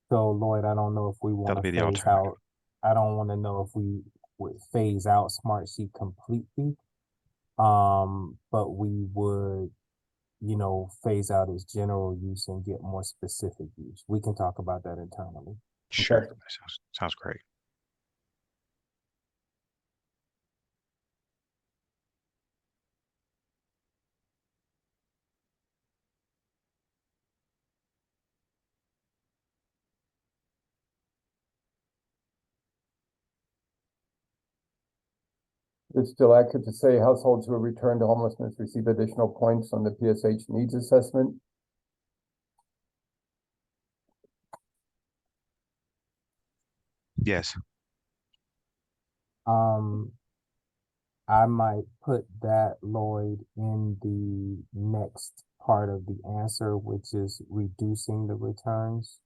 So Lloyd, I don't know if we want That'll to be the phase alternative. out. I don't want to know if we would phase out smart sheet completely. But we would, phase out its general use and get more specific use. We can talk about that internally. Sure, Okay. that sounds great. it's still accurate to say households who have returned to homelessness receive additional points on the PSH needs assessment. Yes. I might put that, Lloyd, in the next part of the answer, which is reducing the returns.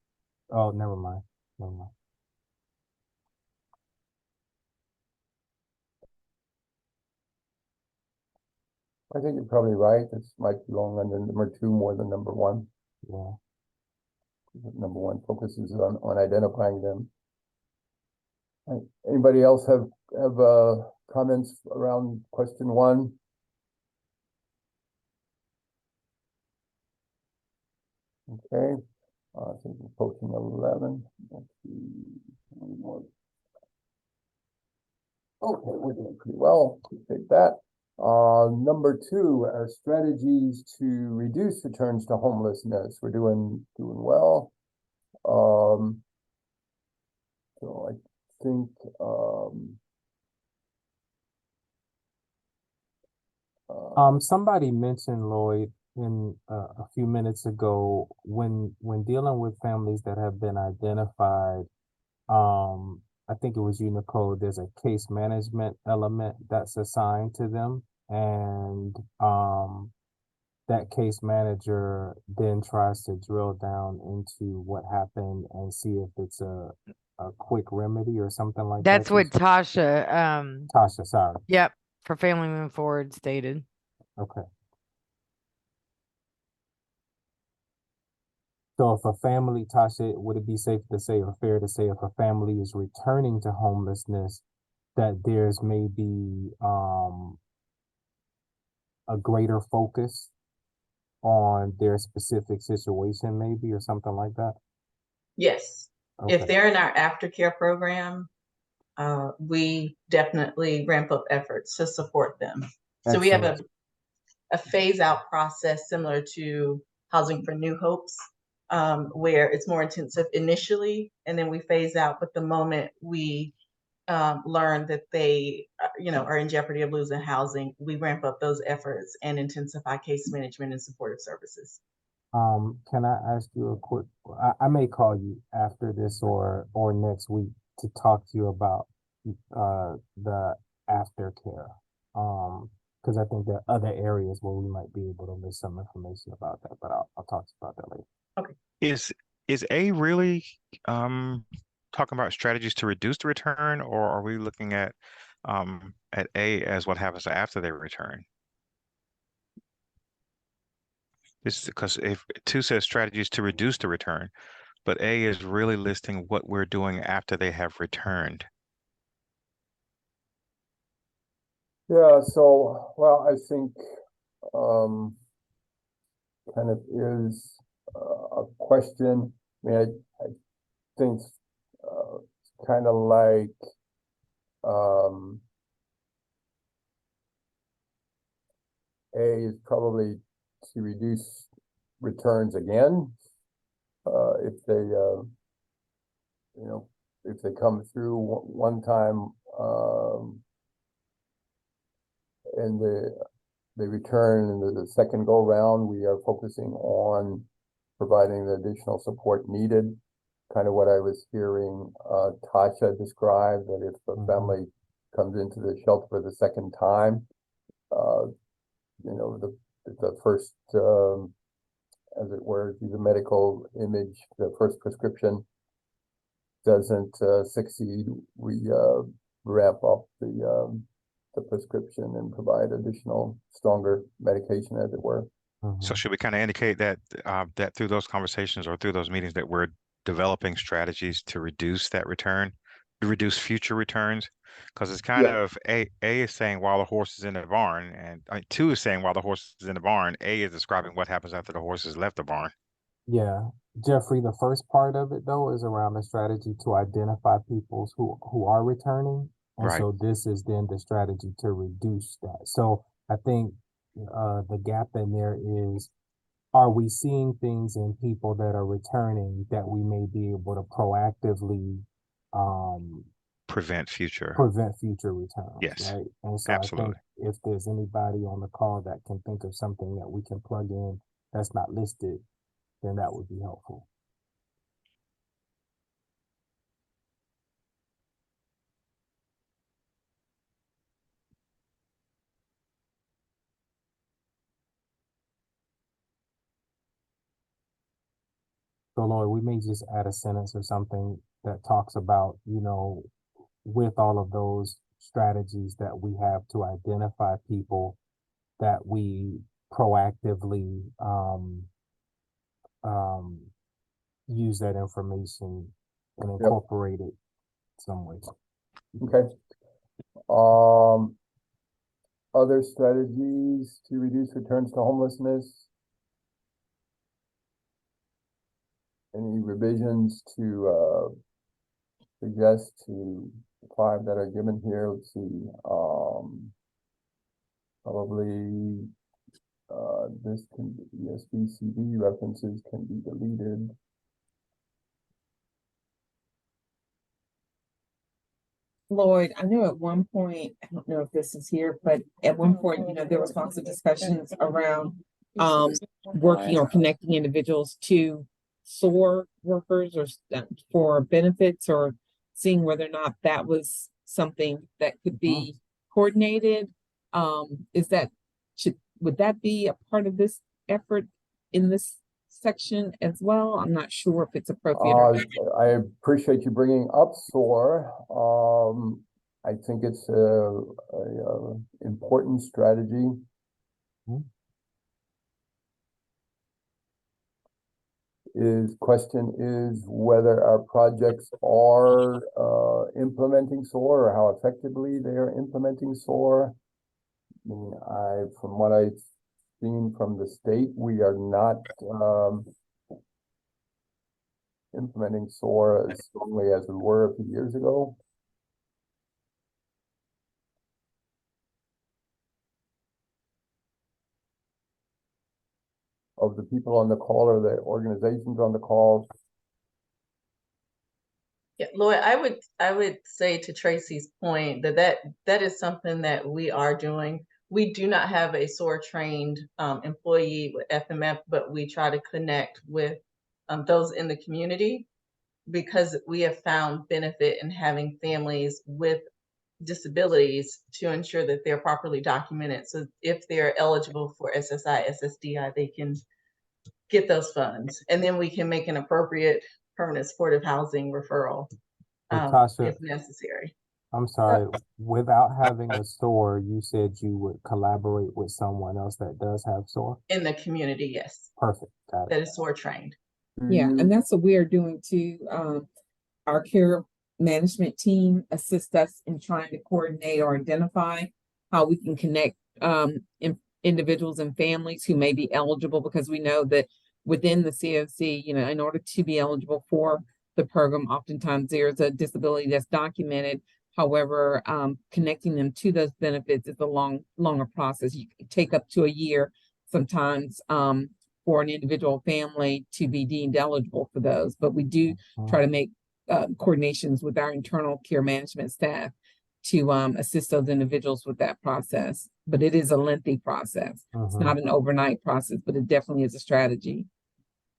Oh, never mind. Never mind. I think you're probably right. This might belong under number 2 more than number 1. Yeah. Number 1 focuses on identifying them. Anybody else have comments around question 1? Okay, I think we're approaching 11. Let's see. One more. Okay, we're doing pretty well. Appreciate that. Number 2, our strategies to reduce returns to homelessness. We're doing well. So I think somebody mentioned, Lloyd, in a few minutes ago, when dealing with families that have been identified, I think it was you, Nicole, there's a case management element that's assigned to them, and that case manager then tries to drill down into what happened and see if it's a quick remedy or something like that. That's what Tasha, Tasha, sorry. yep, for Family Moving Forward stated. Okay. So if a family, Tasha, would it be safe to say or fair to say if a family is returning to homelessness, that there's maybe a greater focus on their specific situation, maybe, or something like that? Yes. Okay. If they're in our aftercare program, we definitely ramp up efforts to support them. So we have a phase out process similar to Housing for New Hopes, where it's more intensive initially, and then we phase out. But the moment we learn that they, are in jeopardy of losing housing, we ramp up those efforts and intensify case management and supportive services. Can I ask you a quick? I may call you after this or next week to talk to you about the aftercare. Because I think there are other areas where we might be able to list some information about that, but I'll talk to you about that later. Okay. Is A really talking about strategies to reduce the return, or are we looking at A as what happens after they return? This is because if 2 says strategies to reduce the return, but A is really listing what we're doing after they have returned. Yeah, so, well, I think kind of is a question. I mean, I think kind of like A is probably to reduce returns again if they if they come through one time and they return in the second go round, we are focusing on providing the additional support needed. Kind of what I was hearing Tasha describe, that if the family comes into the shelter for the second time, the first, as it were, the medical image, the first prescription doesn't succeed, we ramp up the prescription and provide additional, stronger medication, as it were. So should we kind of indicate that that through those conversations or through those meetings that we're developing strategies to reduce that return, to reduce future returns? Because it's kind of A is saying while the horse is in the barn, and 2 is saying while the horse is in the barn. A is describing what happens after the horse has left the barn. Yeah, Jeffrey, the first part of it though is around the strategy to identify peoples who are returning. And Right. so this is then the strategy to reduce that. So I think the gap in there is, are we seeing things in people that are returning that we may be able to proactively prevent future. returns, Yes, right? And so I absolutely. think if there's anybody on the call that can think of something that we can plug in that's not listed, then that would be helpful. So Lloyd, we may just add a sentence or something that talks about, you know, with all of those strategies that we have to identify people, that we proactively use that information and incorporate it some way. Okay. Other strategies to reduce returns to homelessness? Any revisions to suggest to the 5 that are given here? Let's see. Probably this can be SBCB references can be deleted. Lloyd, I know at one point, I don't know if this is here, but at one point, you know, there was lots of discussions around working or connecting individuals to SOAR workers or for benefits, or seeing whether or not that was something that could be coordinated. Would that be a part of this effort in this section as well? I'm not sure if it's appropriate or not. I appreciate you bringing up SOAR. I think it's a important strategy. Question is whether our projects are implementing SOAR, or how effectively they are implementing SOAR. I mean, from what I've seen from the state, we are not implementing SOAR as strongly as we were a few years ago. Of the people on the call or the organizations on the call? Yeah, Lloyd, I would say to Tracy's point that is something that we are doing. We do not have a SOAR trained employee with FMF, but we try to connect with those in the community, because we have found benefit in having families with disabilities to ensure that they're properly documented. So if they're eligible for SSI, SSDI, they can get those funds, and then we can make an appropriate permanent supportive housing referral Tasha, if necessary. I'm sorry, without having a SOAR, you said you would collaborate with someone else that does have SOAR? In the community, yes. Perfect, got it. That is SOAR trained. Yeah, and that's what we are doing too. Our care management team assists us in trying to coordinate or identify how we can connect individuals and families who may be eligible, because we know that within the CoC, you know, in order to be eligible for the program, oftentimes there's a disability that's documented. However, connecting them to those benefits is a longer process. You can take up to a year sometimes for an individual family to be deemed eligible for those. But we do try to make coordinations with our internal care management staff to assist those individuals with that process. But it is a lengthy process. It's not an overnight process, but it definitely is a strategy.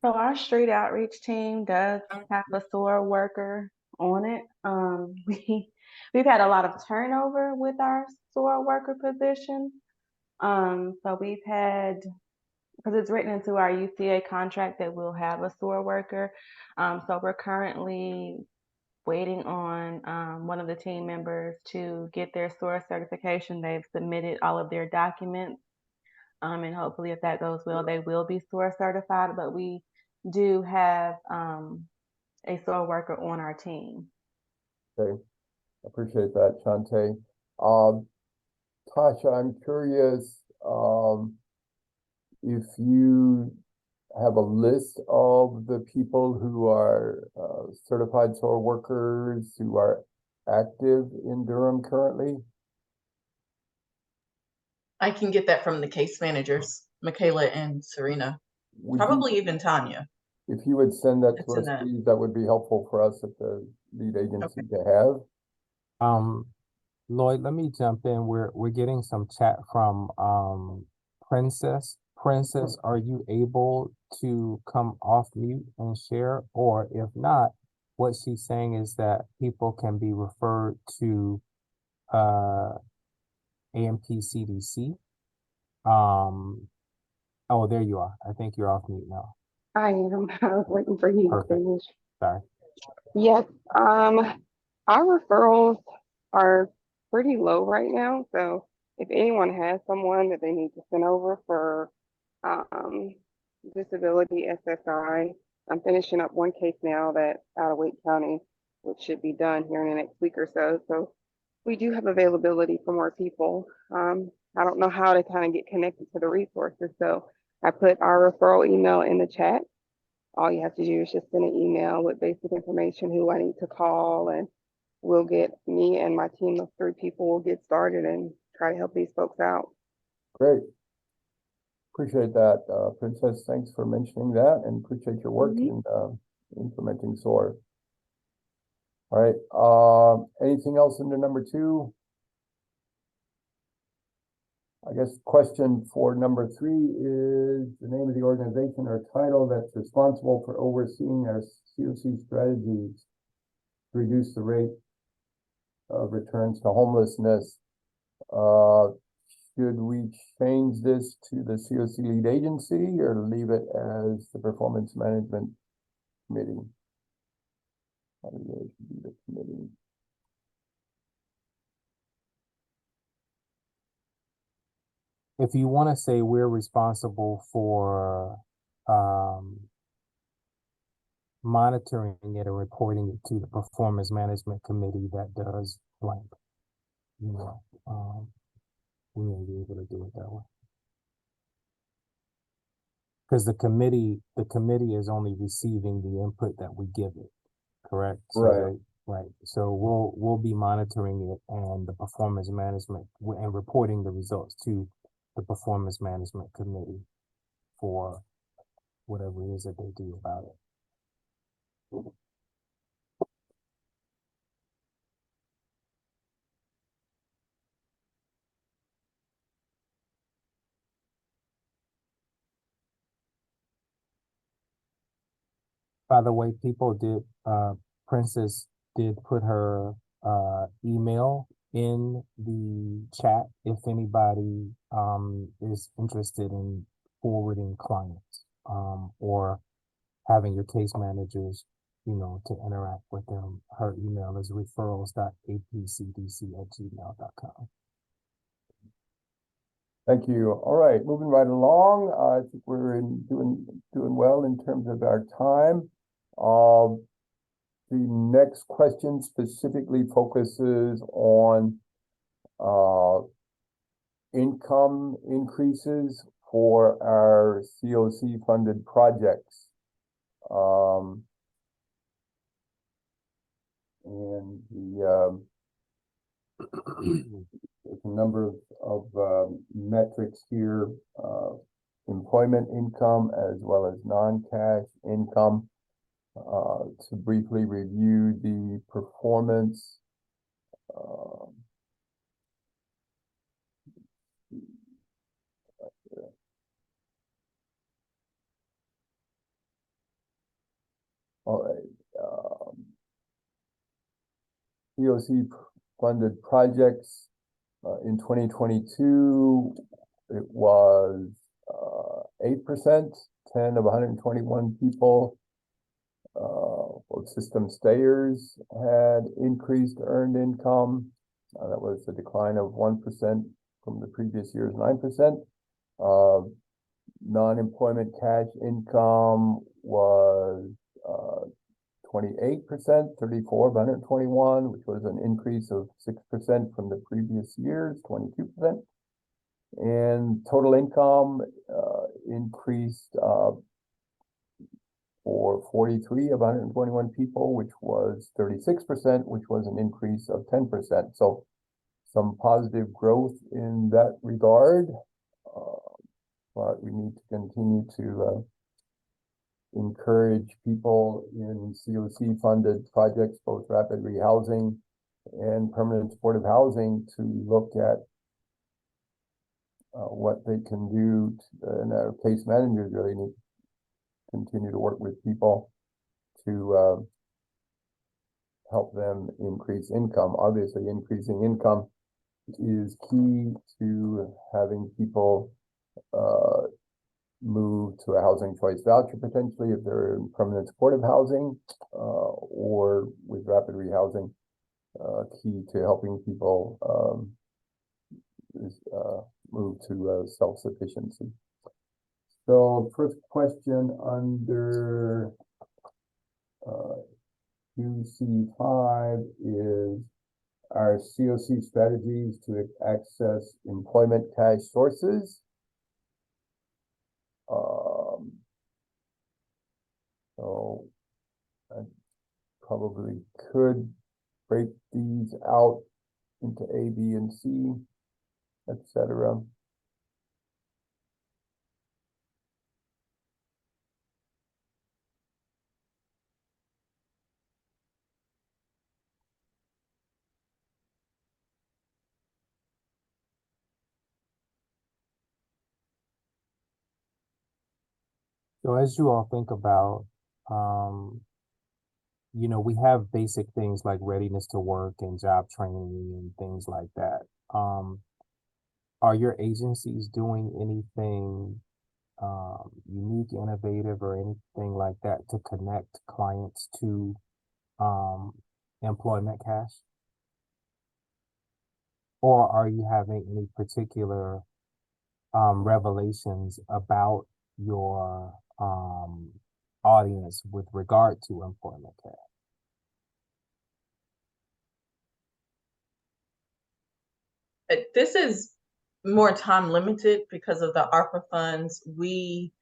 So our street outreach team does have a SOAR worker on it. We've had a lot of turnover with our SOAR worker position. So we've had, because it's written into our UCA contract that we'll have a SOAR worker. So we're currently waiting on one of the team members to get their SOAR certification. They've submitted all of their documents. And hopefully if that goes well, they will be SOAR certified, but we do have a SOAR worker on our team. Okay, appreciate that, Shante. Tasha, I'm curious if you have a list of the people who are certified SOAR workers who are active in Durham currently. I can get that from the case managers, Michaela and Serena, probably even Tanya. If you would send that to us, please, that would be helpful for us at the lead agency to have. Lloyd, let me jump in. We're getting some chat from Princess. Princess, are you able to come off mute and share? Or if not, what she's saying is that people can be referred to AMP CDC. Oh, there you are. I think you're off mute now. I am. I was waiting for you to Perfect. finish. Sorry. Yes, our referrals are pretty low right now. So if anyone has someone that they need to send over for disability SSI, I'm finishing up one case now that's out of Wake County, which should be done here in the next week or so. So we do have availability for more people. I don't know how to kind of get connected to the resources. So I put our referral email in the chat. All you have to do is just send an email with basic information, who I need to call, and we'll get me and my team of 3 people will get started and try to help these folks out. Great. Appreciate that, Princess. Thanks for mentioning that, and appreciate your work in implementing SOAR. All right. Anything else under number 2? I guess question for number 3 is the name of the organization or title that's responsible for overseeing our CoC strategies to reduce the rate of returns to homelessness. Should we change this to the CoC lead agency or leave it as the performance management committee? How do you do the committee? If you want to say we're responsible for monitoring it and reporting it to the performance management committee that does blank, you know, we may be able to do it that way. Because the committee is only receiving the input that we give it, correct? Right. Right. So we'll be monitoring it and the performance management and reporting the results to the performance management committee for whatever it is that they do about it. By the way, Princess did put her email in the chat if anybody is interested in forwarding clients or having your case managers, you know, to interact with them. Her email is referrals.apcdc@gmail.com. Thank you. All right, moving right along. I think we're doing well in terms of our time. The next question specifically focuses on income increases for our CoC funded projects. And there's a number of metrics here, employment income as well as non-cash income. To briefly review the performance, all right, CoC funded projects in 2022, it was 8%, 10 of 121 people. Both system stayers had increased earned income. That was a decline of 1% from the previous year's 9%. Non-employment cash income was 28%, 34 of 121, which was an increase of 6% from the previous year's 22%. And total income increased for 43 of 121 people, which was 36%, which was an increase of 10%. So some positive growth in that regard, but we need to continue to encourage people in CoC funded projects, both rapid rehousing and permanent supportive housing to look at what they can do, and our case managers really need to continue to work with people to help them increase income. Obviously, increasing income is key to having people move to a housing choice voucher potentially if they're in permanent supportive housing, or with rapid rehousing. Key to helping people is move to self-sufficiency. So first question under QC5 is our CoC strategies to access employment cash sources. So I probably could break these out into A, B, and C, etc. So as you all think about, we have basic things like readiness to work and job training and things like that. Are your agencies doing anything unique, innovative, or anything like that to connect clients to employment cash? Or are you having any particular revelations about your audience with regard to employment cash? This is more time limited because of the ARPA funds. We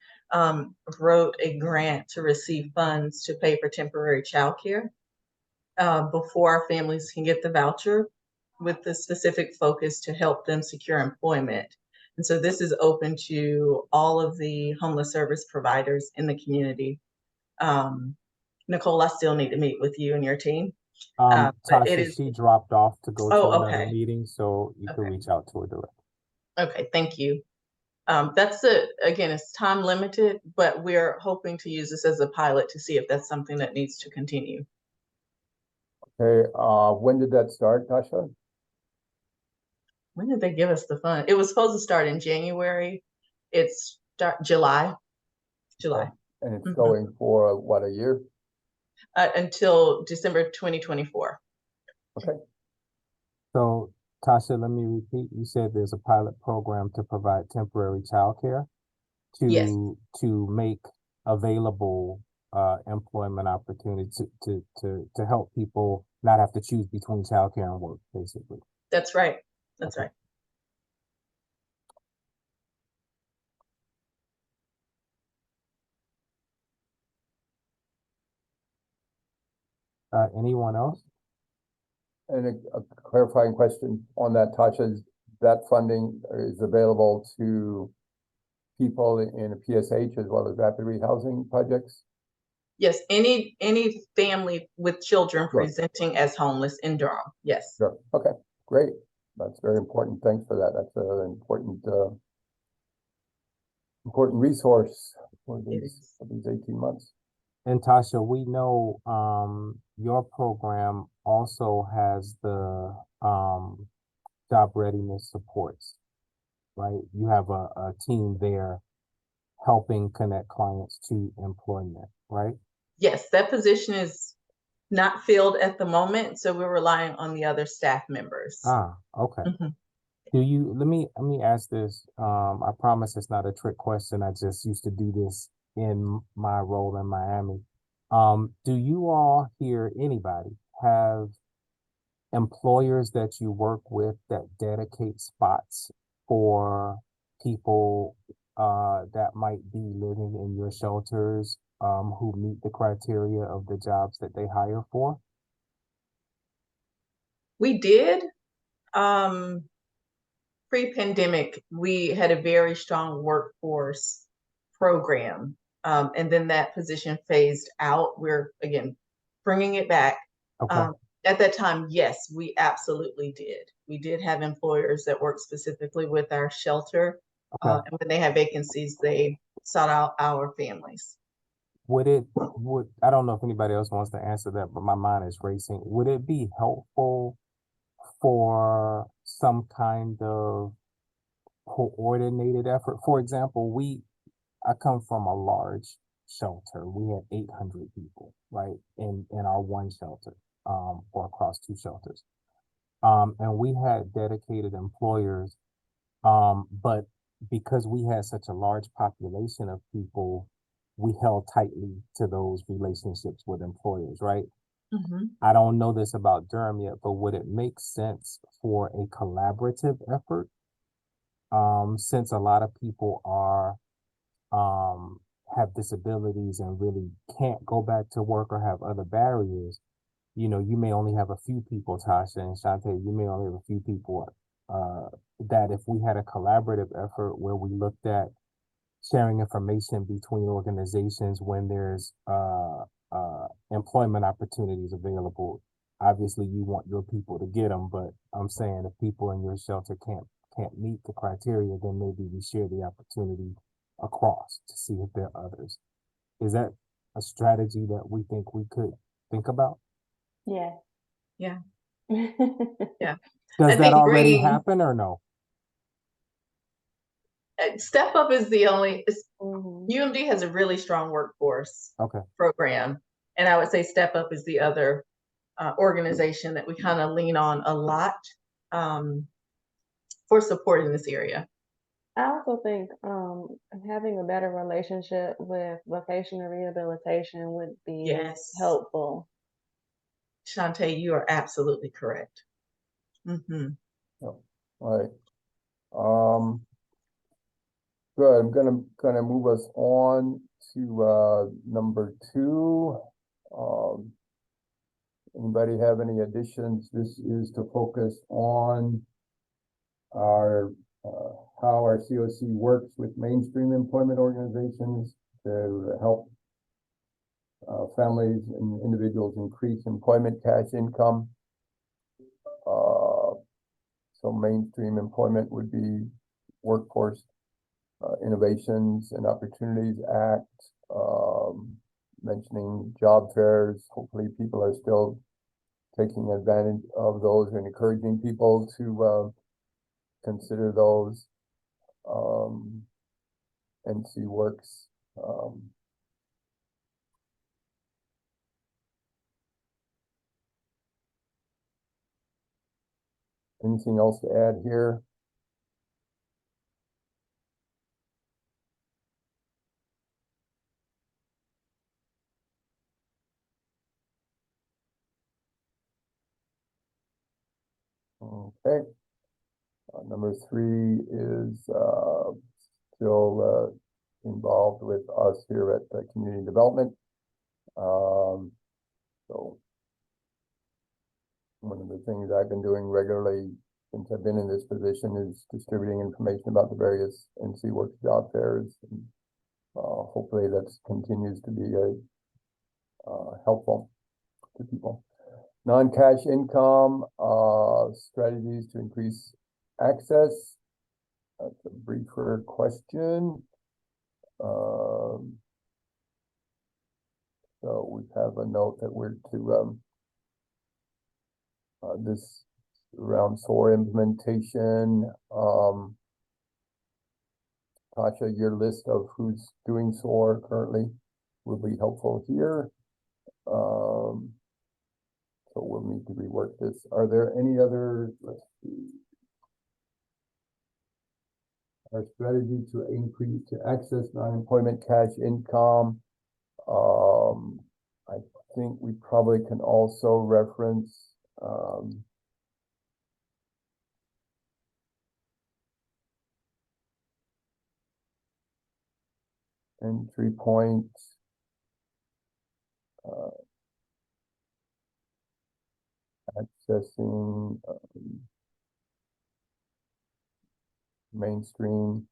wrote a grant to receive funds to pay for temporary childcare before our families can get the voucher, with the specific focus to help them secure employment. And so this is open to all of the homeless service providers in the community. Nicole, I still need to meet with you and your team. But it Tasha, is. she dropped off to go to Oh, another okay. meeting, so you can Okay. reach out to her directly. Okay, thank you. That's again, it's time limited, but we're hoping to use this as a pilot to see if that's something that needs to continue. Okay, when did that start, Tasha? When did they give us the fund? It was supposed to start in January. It's July. And it's going for what, a year? Until December 2024. Okay. So, Tasha, let me repeat. You said there's a pilot program to provide temporary childcare Yes. to make available employment opportunities to help people not have to choose between childcare and work, basically. That's right. That's right. Anyone else? And a clarifying question on that, Tasha, is that funding is available to people in a PSH as well as rapid rehousing projects? Yes, any family with children Sure. presenting as homeless in Durham. Yes. Sure. Okay, great. That's very important. Thanks for that. That's an important resource for these 18 months. And Tasha, we know your program also has the job readiness supports, right? You have a team there helping connect clients to employment, right? Yes, that position is not filled at the moment, so we're relying on the other staff members. Okay. Let me ask this. I promise it's not a trick question. I just used to do this in my role in Miami. Do you all here, anybody, have employers that you work with that dedicate spots for people that might be living in your shelters who meet the criteria of the jobs that they hire for? We did. Pre-pandemic, we had a very strong workforce program, and then that position phased out. We're again bringing it back. Okay. At that time, yes, we absolutely did. We did have employers that worked specifically with our shelter. Okay. And when they had vacancies, they sought out our families. Would I don't know if anybody else wants to answer that, but my mind is racing. Would it be helpful for some kind of coordinated effort? For example, I come from a large shelter. We had 800 people, right, in our one shelter, or across two shelters. And we had dedicated employers, but because we had such a large population of people, we held tightly to those relationships with employers, right? I don't know this about Durham yet, but would it make sense for a collaborative effort? Since a lot of people have disabilities and really can't go back to work or have other barriers, you may only have a few people, Tasha and Shantae, you may only have a few people, that if we had a collaborative effort where we looked at sharing information between organizations when there's employment opportunities available. Obviously, you want your people to get them, but I'm saying if people in your shelter can't meet the criteria, then maybe we share the opportunity across to see if there are others. Is that a strategy that we think we could think about? Yeah. Yeah. Yeah. Does I that think already bringing happen or no? Step Up is the only, Mhm. UMD has a really strong workforce Okay. program. And I would say Step Up is the other organization that we kind of lean on a lot for support in this area. I also think having a better relationship with vocational rehabilitation would be Yes. helpful. Shantae, you are absolutely correct. Yep. All right. Good. I'm gonna move us on to number 2. Anybody have any additions? This is to focus on our how our CoC works with mainstream employment organizations to help families and individuals increase employment cash income. So mainstream employment would be Workforce Innovations and Opportunities Act, mentioning job fairs. Hopefully people are still taking advantage of those and encouraging people to consider those. NC Works. Anything else to add here? Okay. Number 3 is still involved with us here at Community Development. So one of the things I've been doing regularly since I've been in this position is distributing information about the various NC Works job fairs. And, hopefully that continues to be helpful to people. Non-cash income, strategies to increase access. That's a briefer question. So we have a note that we're to this around SOAR implementation. Tasha, your list of who's doing SOAR currently will be helpful here. So we'll need to rework this. Are there any other, let's see. Our strategy to increase to access non-employment cash income. I think we probably can also reference entry point, accessing mainstream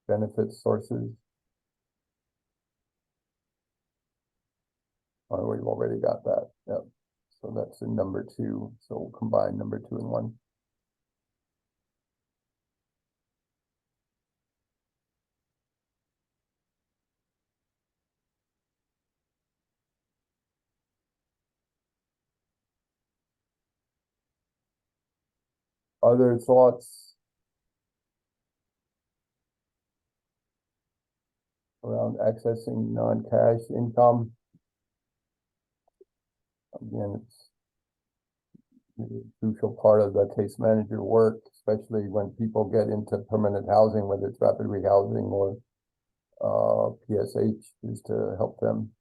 benefit sources. Oh, we've already got that. Yep. So that's in number 2. So we'll combine number 2 and 1. Other thoughts around accessing non-cash income? Again, it's a crucial part of the case manager work, especially when people get into permanent housing, whether it's rapid rehousing or PSH, is to help them.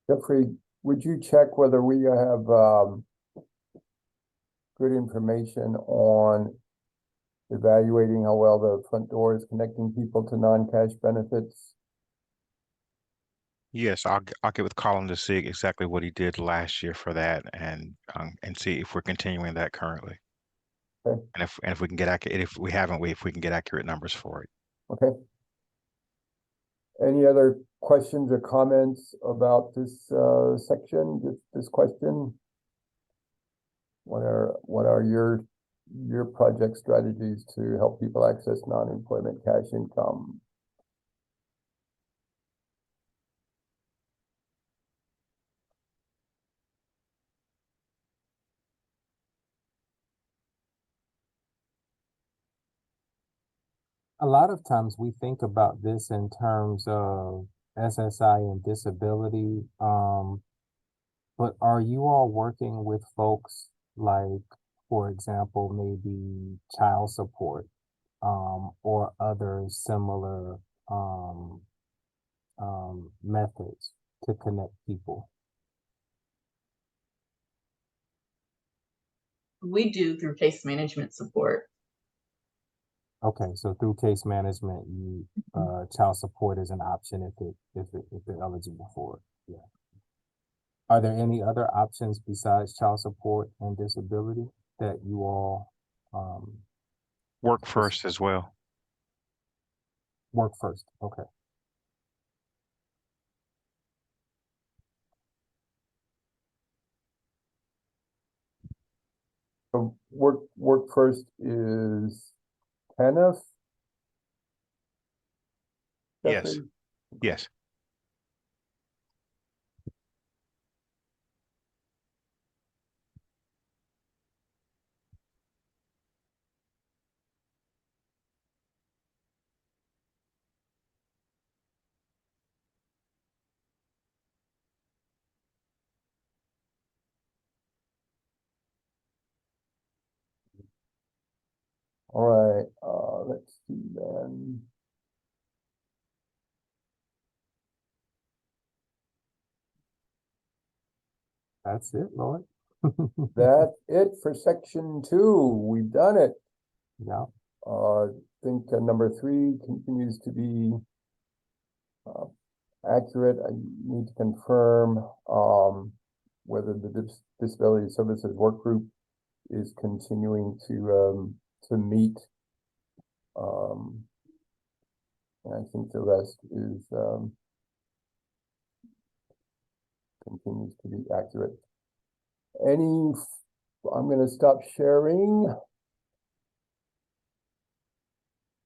Jeffrey, would you check whether we have good information on evaluating how well the front door is connecting people to non-cash benefits? Yes, I'll get with Colin to see exactly what he did last year for that, and see if we're continuing that currently. Okay. And if we can get accurate, if we haven't, if we can get accurate numbers for it. Okay. Any other questions or comments about this section? This question? What are your project strategies to help people access non-employment cash income? A lot of times we think about this in terms of SSI and disability. But are you all working with folks like, for example, maybe child support, or other similar methods to connect people? We do through case management support. Okay, so through case management, you child support is an option if they're eligible for it. Yeah. Are there any other options besides child support and disability that you all Work first as well. work first? Okay. So work first is TANF? Yes. Jeffrey? Yes. All right, let's see then. That's it, Lord. That's it for section 2. We've done it. Yeah. I think number 3 continues to be accurate. I need to confirm whether the Disability Services Work Group is continuing to meet. And I think the rest is continues to be accurate. I'm going to stop sharing.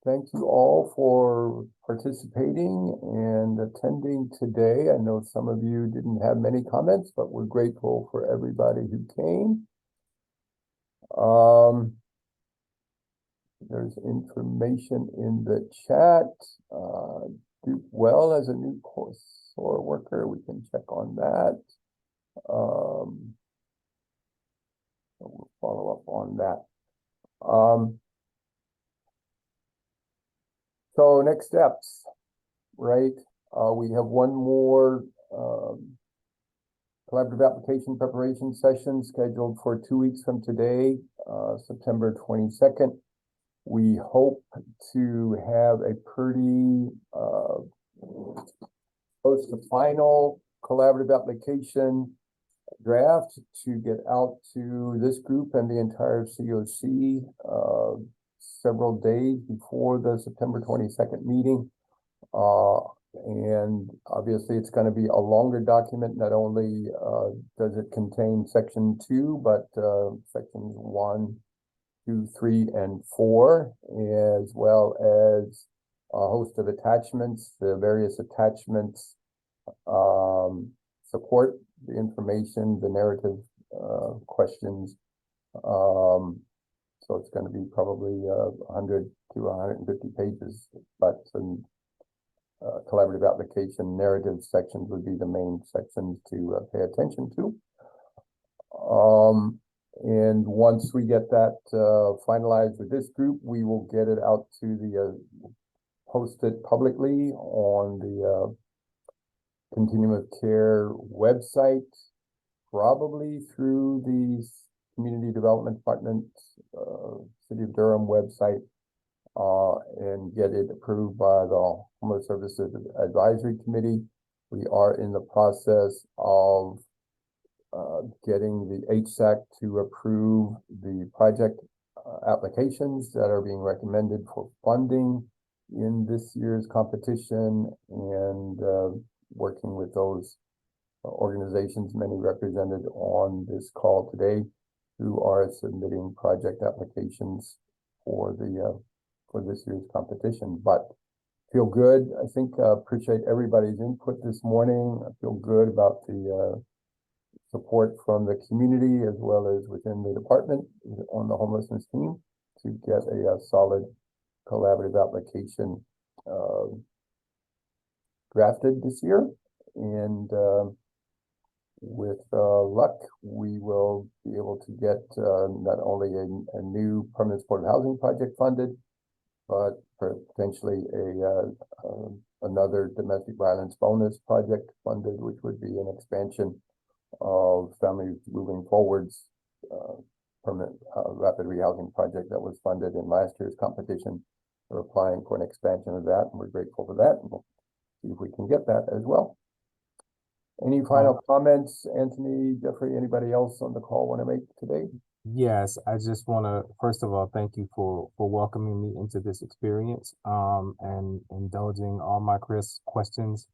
Thank you all for participating and attending today. I know some of you didn't have many comments, but we're grateful for everybody who came. There's information in the chat. Do well as a new course or worker. We can check on that. So we'll follow up on that. So next steps, right? We have one more collaborative application preparation session scheduled for 2 weeks from today, September 22nd. We hope to have a pretty close to final collaborative application draft to get out to this group and the entire CoC several days before the September 22nd meeting. And obviously it's going to be a longer document. Not only does it contain section 2, but sections 1, 2, 3, and 4, as well as a host of attachments. The various attachments support the information, the narrative questions. So it's going to be probably 100 to 150 pages, but some collaborative application narrative sections would be the main sections to pay attention to. And once we get that finalized with this group, we will get it out to the post it publicly on the Continuum of Care website, probably through the Community Development Department, City of Durham website, and get it approved by the Homeless Services Advisory Committee. We are in the process of getting the HSAC to approve the project applications that are being recommended for funding in this year's competition, and working with those organizations, many represented on this call today, who are submitting project applications for the for this year's competition. But feel good. I think appreciate everybody's input this morning. I feel good about the support from the community as well as within the department on the homelessness team to get a solid collaborative application drafted this year. And with luck, we will be able to get not only a new permanent supportive housing project funded, but potentially another domestic violence bonus project funded, which would be an expansion of Family Moving Forward's permanent rapid rehousing project that was funded in last year's competition. We're applying for an expansion of that, and we're grateful for that. And we'll see if we can get that as well. Any final comments, Anthony, Jeffrey, anybody else on the call want to make today? Yes, I just want to, first of all, thank you for welcoming me into this experience, and indulging all my questions,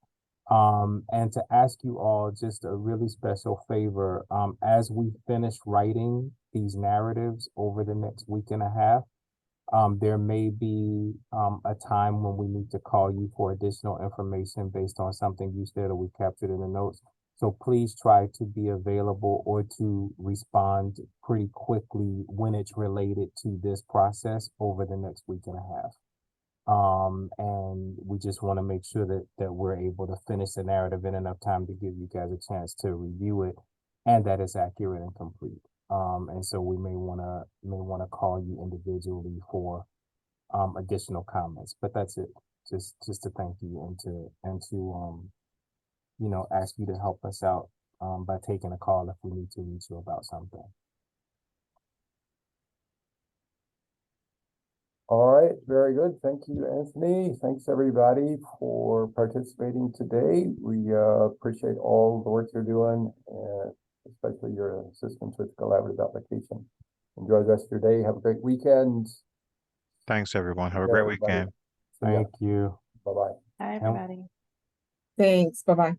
and to ask you all just a really special favor, as we finish writing these narratives over the next week and a half, there may be a time when we need to call you for additional information based on something you said or we captured in the notes. So please try to be available or to respond pretty quickly when it's related to this process over the next week and a half. And we just want to make sure that we're able to finish the narrative in enough time to give you guys a chance to review it and that it's accurate and complete. And so we may want to call you individually for additional comments, but that's it. Just to thank you and to you know, ask you to help us out by taking a call if we need to reach you about something. All right, very good. Thank you, Anthony. Thanks everybody for participating today. We appreciate all the work you're doing, especially your assistance with collaborative application. Enjoy the rest of your day. Have a great weekend. Thanks, everyone. Have a great weekend. Thank you. Bye-bye. Hi, everybody. Thanks. Bye-bye.